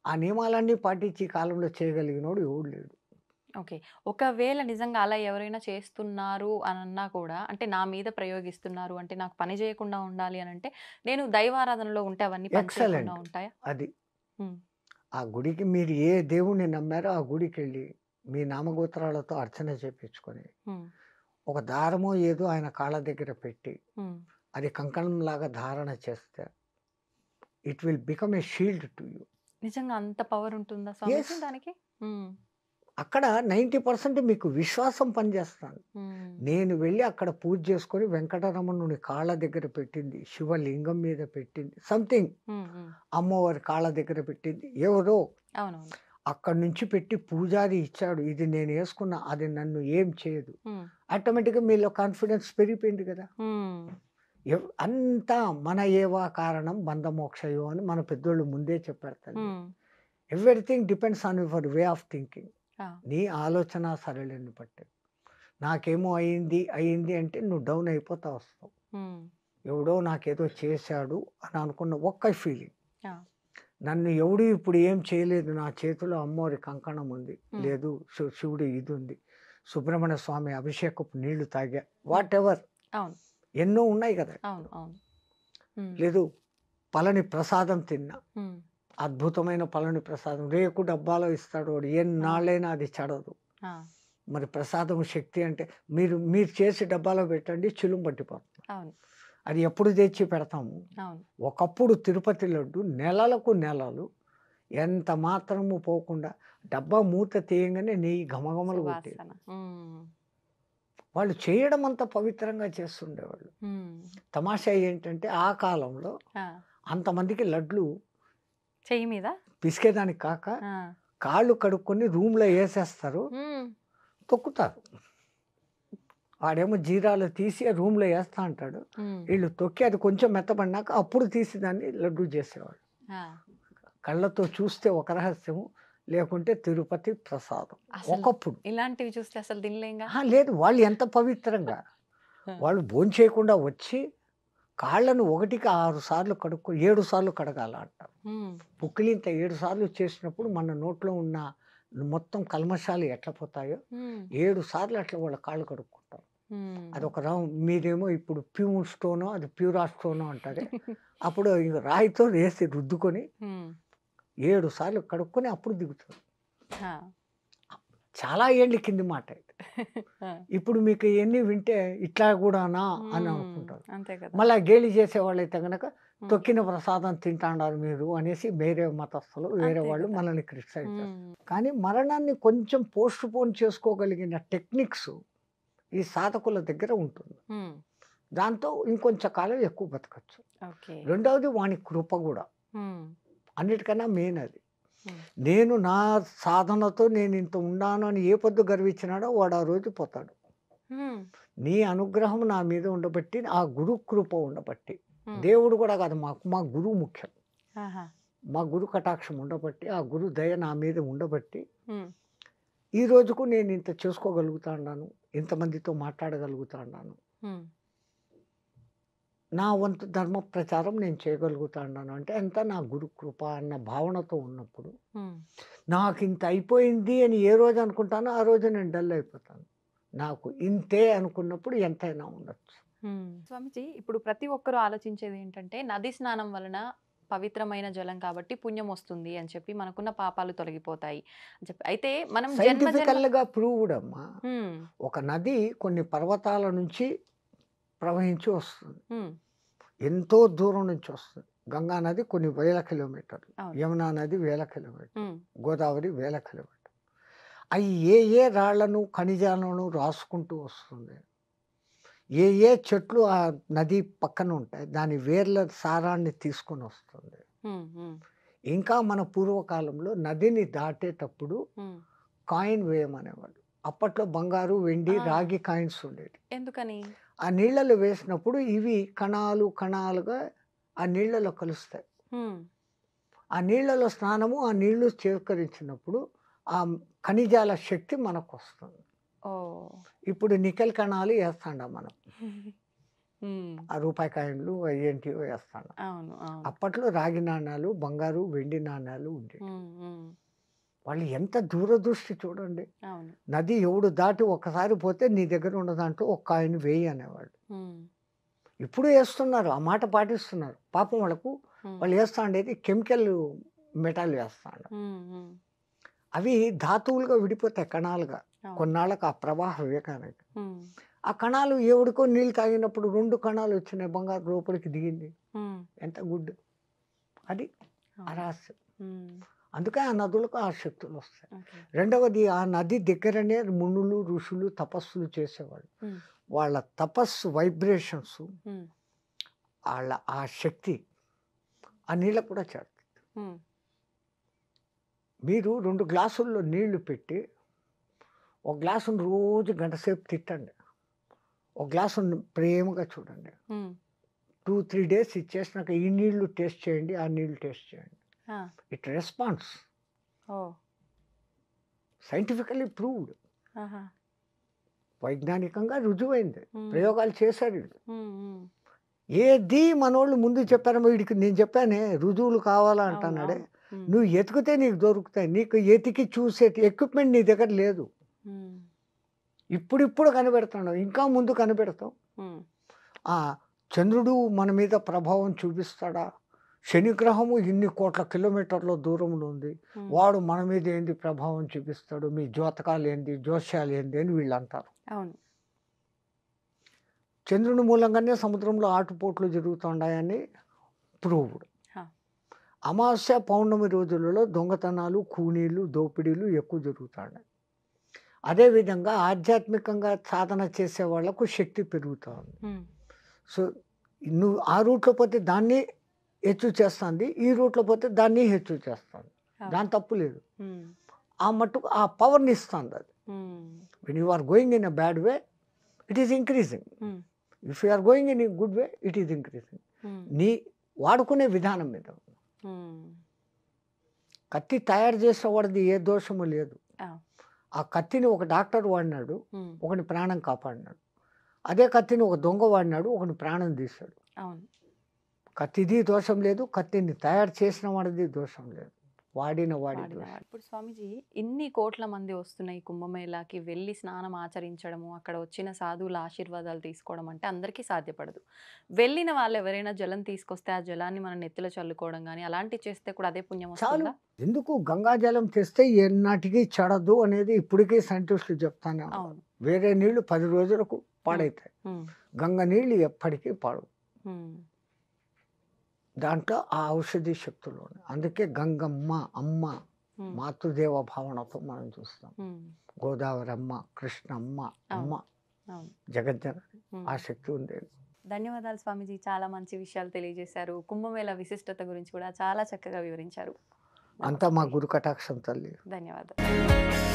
Speaker 2: ఆ నియమాలన్నీ పాటించి ఈ కాలంలో చేయగలిగినోడు ఎవడు లేడు.
Speaker 1: ఓకే. ఒకవేళ నిజంగా అలా ఎవరైనా చేస్తున్నారు అనన్నా కూడా అంటే నా మీద ప్రయోగిస్తున్నారు అంటే నాకు పని చేయకుండా ఉండాలి అనంటే నేను దైవారాధనలో ఉంటే అవన్నీ పని చేయకుండా
Speaker 2: ఎక్సలెంట్.
Speaker 1: ఉంటాయా?
Speaker 2: అది.
Speaker 1: హ్మ్.
Speaker 2: ఆ గుడికి మీరు ఏ దేవుడిని నమ్మారో ఆ గుడికెళ్ళి మీ నామగోత్రాలతో అర్చన చేపించుకొని,
Speaker 1: హ్మ్.
Speaker 2: ఒక దారమో ఏదో ఆయన కాళ్ళ దగ్గర పెట్టి,
Speaker 1: హ్మ్.
Speaker 2: అది కంకణంలాగా ధారణ చేస్తే it will become a shield to you.
Speaker 1: నిజంగా అంత పవర్ ఉంటుందా
Speaker 2: యెస్.
Speaker 1: స్వామీజీ దానికి? హ్మ్.
Speaker 2: అక్కడ 90% మీకు విశ్వాసం పనిచేస్తుంది.
Speaker 1: హ్మ్.
Speaker 2: నేను వెళ్ళి అక్కడ పూజ చేసుకొని వెంకటరమణుని కాళ్ళ దగ్గర పెట్టింది, శివలింగం మీద పెట్టింది, సంథింగ్
Speaker 1: హ్మ్. హ్మ్.
Speaker 2: అమ్మవారి కాళ్ళ దగ్గర పెట్టింది ఎవరో
Speaker 1: అవునవును.
Speaker 2: అక్కడి నుంచి పెట్టి పూజారి ఇచ్చాడు. ఇది నేనేసుకున్నా. అది నన్ను ఏం చేయదు.
Speaker 1: హ్మ్.
Speaker 2: ఆటోమేటిక్‌గా మీలో కాన్ఫిడెన్స్ పెరిగిపోయింది కదా!
Speaker 1: హ్మ్.
Speaker 2: అంతా మన ఏవా కారణం బంధమోక్షయో అని మన పెద్దోళ్ళు ముందే చెప్పారు తల్లి.
Speaker 1: హ్మ్.
Speaker 2: Everything depends on your way of thinking.
Speaker 1: ఆ!
Speaker 2: నీ ఆలోచన సరళిని బట్టి. నాకేమో అయింది అంటే నువ్వు డౌన్ అయిపోతా వస్తావు.
Speaker 1: హ్మ్.
Speaker 2: ఎవడో నాకేదో చేశాడు అని అనుకున్న ఒక్క ఫీలింగ్.
Speaker 1: ఆ!
Speaker 2: నన్ను ఎవడు ఇప్పుడు ఏం చేయలేదు. నా చేతిలో అమ్మవారి కంకణం ఉంది.
Speaker 1: హ్మ్.
Speaker 2: లేదు శివుడి ఇది ఉంది. సుబ్రహ్మణ్య స్వామి అభిషేకపు నీళ్లు తాగా.
Speaker 1: హ్మ్.
Speaker 2: వాటెవర్
Speaker 1: అవును.
Speaker 2: ఎన్నో ఉన్నాయి కదా!
Speaker 1: అవును. అవును. హ్మ్.
Speaker 2: లేదు పళని ప్రసాదం తిన్నా.
Speaker 1: హ్మ్.
Speaker 2: అద్భుతమైన పళని ప్రసాదం. రేకు డబ్బాలో ఇస్తాడు వాడు.
Speaker 1: ఆ!
Speaker 2: ఎన్నాళ్ళైనా అది చెడదు.
Speaker 1: ఆ!
Speaker 2: మరి ప్రసాదం శక్తి అంటే మీరు చేసి డబ్బాలో పెట్టండి చిలుం పట్టిపోతుంది.
Speaker 1: అవును.
Speaker 2: అది ఎప్పుడు తెచ్చి పెడతాము.
Speaker 1: అవును.
Speaker 2: ఒకప్పుడు తిరుపతి లడ్డు నెలలకు నెలలు ఎంత మాత్రము పోకుండా డబ్బా మూత తీయంగానే నెయ్యి ఘమఘమలు కొట్టేది.
Speaker 1: సువాసన. హ్మ్.
Speaker 2: వాళ్ళు చేయడం అంత పవిత్రంగా చేస్తుండేవాళ్ళు.
Speaker 1: హ్మ్.
Speaker 2: తమాషా ఏంటంటే ఆ కాలంలో
Speaker 1: ఆ!
Speaker 2: అంతమందికి లడ్లు
Speaker 1: చెయ్యి మీద?
Speaker 2: పిసికేదానికి కాక
Speaker 1: ఆ!
Speaker 2: కాళ్ళు కడుక్కొని రూమ్‌లో ఏసేస్తారు.
Speaker 1: హ్మ్.
Speaker 2: తొక్కుతారు. వాడేమో జీరాలు తీసి రూమ్‌లో ఏస్తా అంటాడు.
Speaker 1: హ్మ్.
Speaker 2: ఈళ్ళు తొక్కి అది కొంచెం మెత్తబడినాక అప్పుడు తీసి దాన్ని లడ్డు చేసేవాళ్ళు.
Speaker 1: ఆ!
Speaker 2: కళ్ళతో చూస్తే ఒక రహస్యము. లేకుంటే తిరుపతి ప్రసాదం.
Speaker 1: అసలు
Speaker 2: ఒకప్పుడు.
Speaker 1: ఇలాంటివి చూస్తే అసలు తినలేంగా.
Speaker 2: అహా! లేదు. వాళ్ళు ఎంత పవిత్రంగా.
Speaker 1: ఆ!
Speaker 2: వాళ్ళు భోంచేయకుండా వచ్చి కాళ్ళను ఒకటికి 6 సార్లు 7 సార్లు కడగాల అంట.
Speaker 1: హ్మ్.
Speaker 2: పుక్కిలింత 7 సార్లు చేసినప్పుడు మన నోట్లో ఉన్న మొత్తం కల్మషాలు ఎట్లా పోతాయో 7 సార్లు అట్లా వాళ్ళ కాళ్ళు కడుక్కుంటారు. అదొక మీరేమో ఇప్పుడు ప్యూర్ స్టోనో అది ప్యూరా స్టోనో అంటారే. అప్పుడు ఇంక రాయితో వేసి రుద్దుకొని 7 సార్లు కడుక్కొని అప్పుడు దిగుతారు. చాలా ఏళ్ళ కింది మాట ఇది. ఇప్పుడు మీకు ఎన్ని వింటే ఇట్లా కూడానా అని అనుకుంటారు.
Speaker 1: అంతే కదా.
Speaker 2: మళ్ళీ గేలి చేసేవాళ్ళైతే కనుక తొక్కిన ప్రసాదం తింటాడారు మీరు అనేసి వేరే మతస్థులు వేరే
Speaker 1: అంతే
Speaker 2: వాళ్ళు
Speaker 1: కదా.
Speaker 2: మనల్ని క్రిటిసైజ్ చేస్తారు. కానీ మరణాన్ని కొంచెం పోస్ట్ పోన్ చేసుకోగలిగిన టెక్నిక్స్ ఈ సాధకుల దగ్గర ఉంటుంది. దాంతో ఇంకొంచెం కాలం ఎక్కువ బతకచ్చు.
Speaker 1: ఓకే.
Speaker 2: రెండవది వాని కృప కూడా అన్నిటికన్నా మెయిన్ అది.
Speaker 1: ఉమ్.
Speaker 2: నేను నా సాధనతో నేను ఇంత ఉన్నాను అని ఏ పొద్దు గర్వించినాడో వాడు ఆ రోజు పోతాడు. నీ అనుగ్రహం నా మీద ఉండబట్టి ఆ గురు కృప ఉండబట్టి దేవుడు కూడా కాదు మాకు మా గురువు ముఖ్యం. మా గురు కటాక్షం ఉండబట్టి ఆ గురు దయ నా మీద ఉండబట్టి ఈ రోజుకు నేను ఇంత చేసుకోగలుగుతా ఉన్నాను, ఇంతమందితో మాట్లాడగలుగుతా ఉన్నాను, నా వంతు ధర్మ ప్రచారం నేను చేయగలుగుతా ఉన్నాను అంటే అంతా నా గురు కృప అన్న భావనతో ఉన్నప్పుడు నాకు ఇంత అయిపోయింది అని ఏ రోజు అనుకుంటానో ఆ రోజు నేను డల్ అయిపోతాను. నాకు ఇంతే అనుకున్నప్పుడు ఎంతైనా ఉండొచ్చు.
Speaker 1: స్వామిజీ, ఇప్పుడు ప్రతి ఒక్కరూ ఆలోచించేది ఏంటంటే నది స్నానం వలన పవిత్రమైన జలం కాబట్టి పుణ్యం వస్తుంది అని చెప్పి మనకున్న పాపాలు తొలగిపోతాయి అని చెప్పి. అయితే మనం
Speaker 2: సైంటిఫికల్గా ప్రూవ్డ్ అమ్మా. ఒక నది కొన్ని పర్వతాల నుంచి ప్రవహించి వస్తుంది, ఎంతో దూరం నుంచి వస్తుంది. గంగా నది కొన్ని వేల కిలోమీటర్లు, యమునా నది వేల కిలోమీటర్లు, గోదావరి వేల కిలోమీటర్లు. అవి ఏ రాళ్లను ఖనిజాలను రాసుకుంటూ వస్తుంది. ఏ చెట్లు ఆ నది పక్కన ఉంటాయి దాని వేర్ల సారాన్ని తీసుకొని వస్తుంది. ఇంకా మన పూర్వకాలంలో నదిని దాటేటప్పుడు కాయిన్ వేయమనేవాళ్ళు. అప్పట్లో బంగారు వెండి రాగి కాయిన్స్ ఉండేవి.
Speaker 1: ఎందుకని?
Speaker 2: ఆ నీళ్ళలో వేసినప్పుడు ఇవి కణాలు కణాలుగా ఆ నీళ్ళలో కలుస్తాయి. ఆ నీళ్ళలో స్నానము ఆ నీళ్లు చేకరించినప్పుడు ఆ ఖనిజాల శక్తి మనకు వస్తుంది. ఇప్పుడు నికెల్ కణాలు వేస్తాండం మనం, ఆ రూపాయి కాయిన్లు ఏంటివో వేస్తాం. అప్పట్లో రాగి నాణ్యాలు బంగారు వెండి నాణ్యాలు ఉండేవి. వాళ్ళు ఎంత దూరదృష్టి చూడండి. నది ఎవడు దాటి ఒక్కసారి పోతే నీ దగ్గర ఉన్న దాంట్లో ఒక్క కాయిన్ వేయి అనేవాళ్ళు. ఇప్పుడు వేస్తున్నారు, ఆ మాట పాటిస్తున్నారు. పాపం వాళ్ళకు వాళ్ళు వేస్తా ఉండేది కెమికల్ మెటల్ వేస్తాడు. అవి ధాతువులుగా విడిపోతాయి కణాలుగా కొన్నాళ్ళకు ఆ ప్రవాహ వేగానికి. ఆ కణాలు ఎవడికో నీళ్ళు తాగినప్పుడు 2 కణాలు వచ్చినాయి, బంగారు లోపలికి దిగింది. ఎంత గుడ్ అది రహస్యం. అందుకే ఆ నదులకు ఆ శక్తులు వస్తాయి. రెండవది ఆ నది దగ్గరనే మునులు ఋషులు తపస్సులు చేసేవాళ్ళు. వాళ్ళ తపస్సు వైబ్రేషన్స్, వాళ్ళ ఆ శక్తి ఆ నీళ్ళకు కూడా చేరుతుంది. మీరు 2 గ్లాసుల్లో నీళ్లు పెట్టి ఒక గ్లాసును రోజు గంటసేపు తిట్టండి, ఒక గ్లాసును ప్రేమగా చూడండి. 2-3 డేస్ ఇచ్చేసినాక ఈ నీళ్లు టేస్ట్ చేయండి, ఆ నీళ్లు టేస్ట్ చేయండి. It response. సైంటిఫికల్లీ ప్రూవ్డ్, వైజ్ఞానికంగా రుజువైంది, ప్రయోగాలు చేశారు. ఏది మనోళ్ళు ముందు చెప్పారో వీడికి నేను చెప్పానే రుజువులు కావాలా అంటున్నాడే. నువ్వు ఎతికితే నీకు దొరుకుతాయి. నీకు ఎతికి చూసే ఎక్విప్మెంట్ నీ దగ్గర లేదు. ఇప్పుడు కనిపెడుతున్నావు, ఇంకా ముందు కనిపెడతాం. చంద్రుడు మన మీద ప్రభావం చూపిస్తాడా? శనిగ్రహము ఇన్ని కోట్ల కిలోమీటర్ల దూరంలో ఉంది, వాడు మన మీద ఏంది ప్రభావం చూపిస్తాడు? మీ జ్యోతకాలు ఏంది, జోస్యాలు ఏంది అని వీళ్ళు అంటారు. చంద్రుని మూలంగానే సముద్రంలో ఆటుపోట్లు జరుగుతున్నాయని ప్రూవ్డ్. అమావాస్య పౌర్ణమి రోజులలో దొంగతనాలు కూనీలు దోపిడీలు ఎక్కువ జరుగుతున్నాయి. అదేవిధంగా ఆధ్యాత్మికంగా సాధన చేసే వాళ్లకు శక్తి పెరుగుతుంది. సో నువ్వు ఆ రూట్లో పోతే దాన్ని హెచ్చు చేస్తుంది, ఈ రూట్లో పోతే దాన్ని హెచ్చు చేస్తుంది. దాని తప్పు లేదు. ఆ మట్టుకు ఆ పవర్ని ఇస్తుంది అది. When you are going in a bad way it is increasing, if you are going in a good way it is increasing. నీ వాడుకునే విధానం మీద. కత్తి తయారు చేసిన వాడిది ఏ దోషము లేదు. ఆ కత్తిని ఒక డాక్టర్ వాడినాడు, ఒకని ప్రాణం కాపాడినాడు. అదే కత్తిని ఒక దొంగ వాడినాడు, ఒకని ప్రాణం తీశాడు. కత్తిది దోషం లేదు, కత్తిని తయారు చేసిన వాడిది దోషం లేదు. వాడిన వాడి
Speaker 1: వాడిన
Speaker 2: దోషం.
Speaker 1: వాడు. ఇప్పుడు స్వామీజీ ఇన్ని కోట్ల మంది వస్తున్నాయి కుంభమేళాకి వెళ్ళి స్నానం ఆచరించడము, అక్కడ వచ్చిన సాధువుల ఆశీర్వాదాలు తీసుకోవడం అంటే అందరికీ సాధ్యపడదు. వెళ్ళిన వాళ్ళు ఎవరైనా జలం తీసుకొస్తే ఆ జలాన్ని మన నెత్తిలో చల్లుకోవడం గానీ, అలాంటివి చేస్తే కూడా అదే పుణ్యం
Speaker 2: చాలు.
Speaker 1: వస్తుందా?
Speaker 2: ఎందుకు గంగాజలం తెస్తే ఎన్నాటికి చెడదు అనేది ఇప్పటికీ సైంటిస్టులు చెప్తానే ఉన్నారు.
Speaker 1: అవును.
Speaker 2: వేరే నీళ్లు 10 రోజులకు పాడైతాయి.
Speaker 1: హ్మ్.
Speaker 2: గంగ నీళ్ళు ఎప్పటికీ పాడు.
Speaker 1: హ్మ్.
Speaker 2: దాంట్లో ఆ ఔషధి శక్తులు ఉన్నాయి. అందుకే గంగమ్మ, అమ్మ,
Speaker 1: హ్మ్.
Speaker 2: మాతృదేవ భావనతో మనం చూస్తాం.
Speaker 1: హ్మ్.
Speaker 2: గోదావరమ్మ, కృష్ణమ్మ, అమ్మ,
Speaker 1: అవును. అవును.
Speaker 2: జగజ్జనని.
Speaker 1: హ్మ్.
Speaker 2: ఆ శక్తి ఉంది.
Speaker 1: ధన్యవాదాలు స్వామీజీ. చాలా మంచి విషయాలు తెలియజేశారు. కుంభమేళ విశిష్టత గురించి కూడా చాలా చక్కగా వివరించారు.
Speaker 2: అంతా మా
Speaker 1: నమస్తే.
Speaker 2: గురు కటాక్షం తల్లి.
Speaker 1: ధన్యవాదాలు.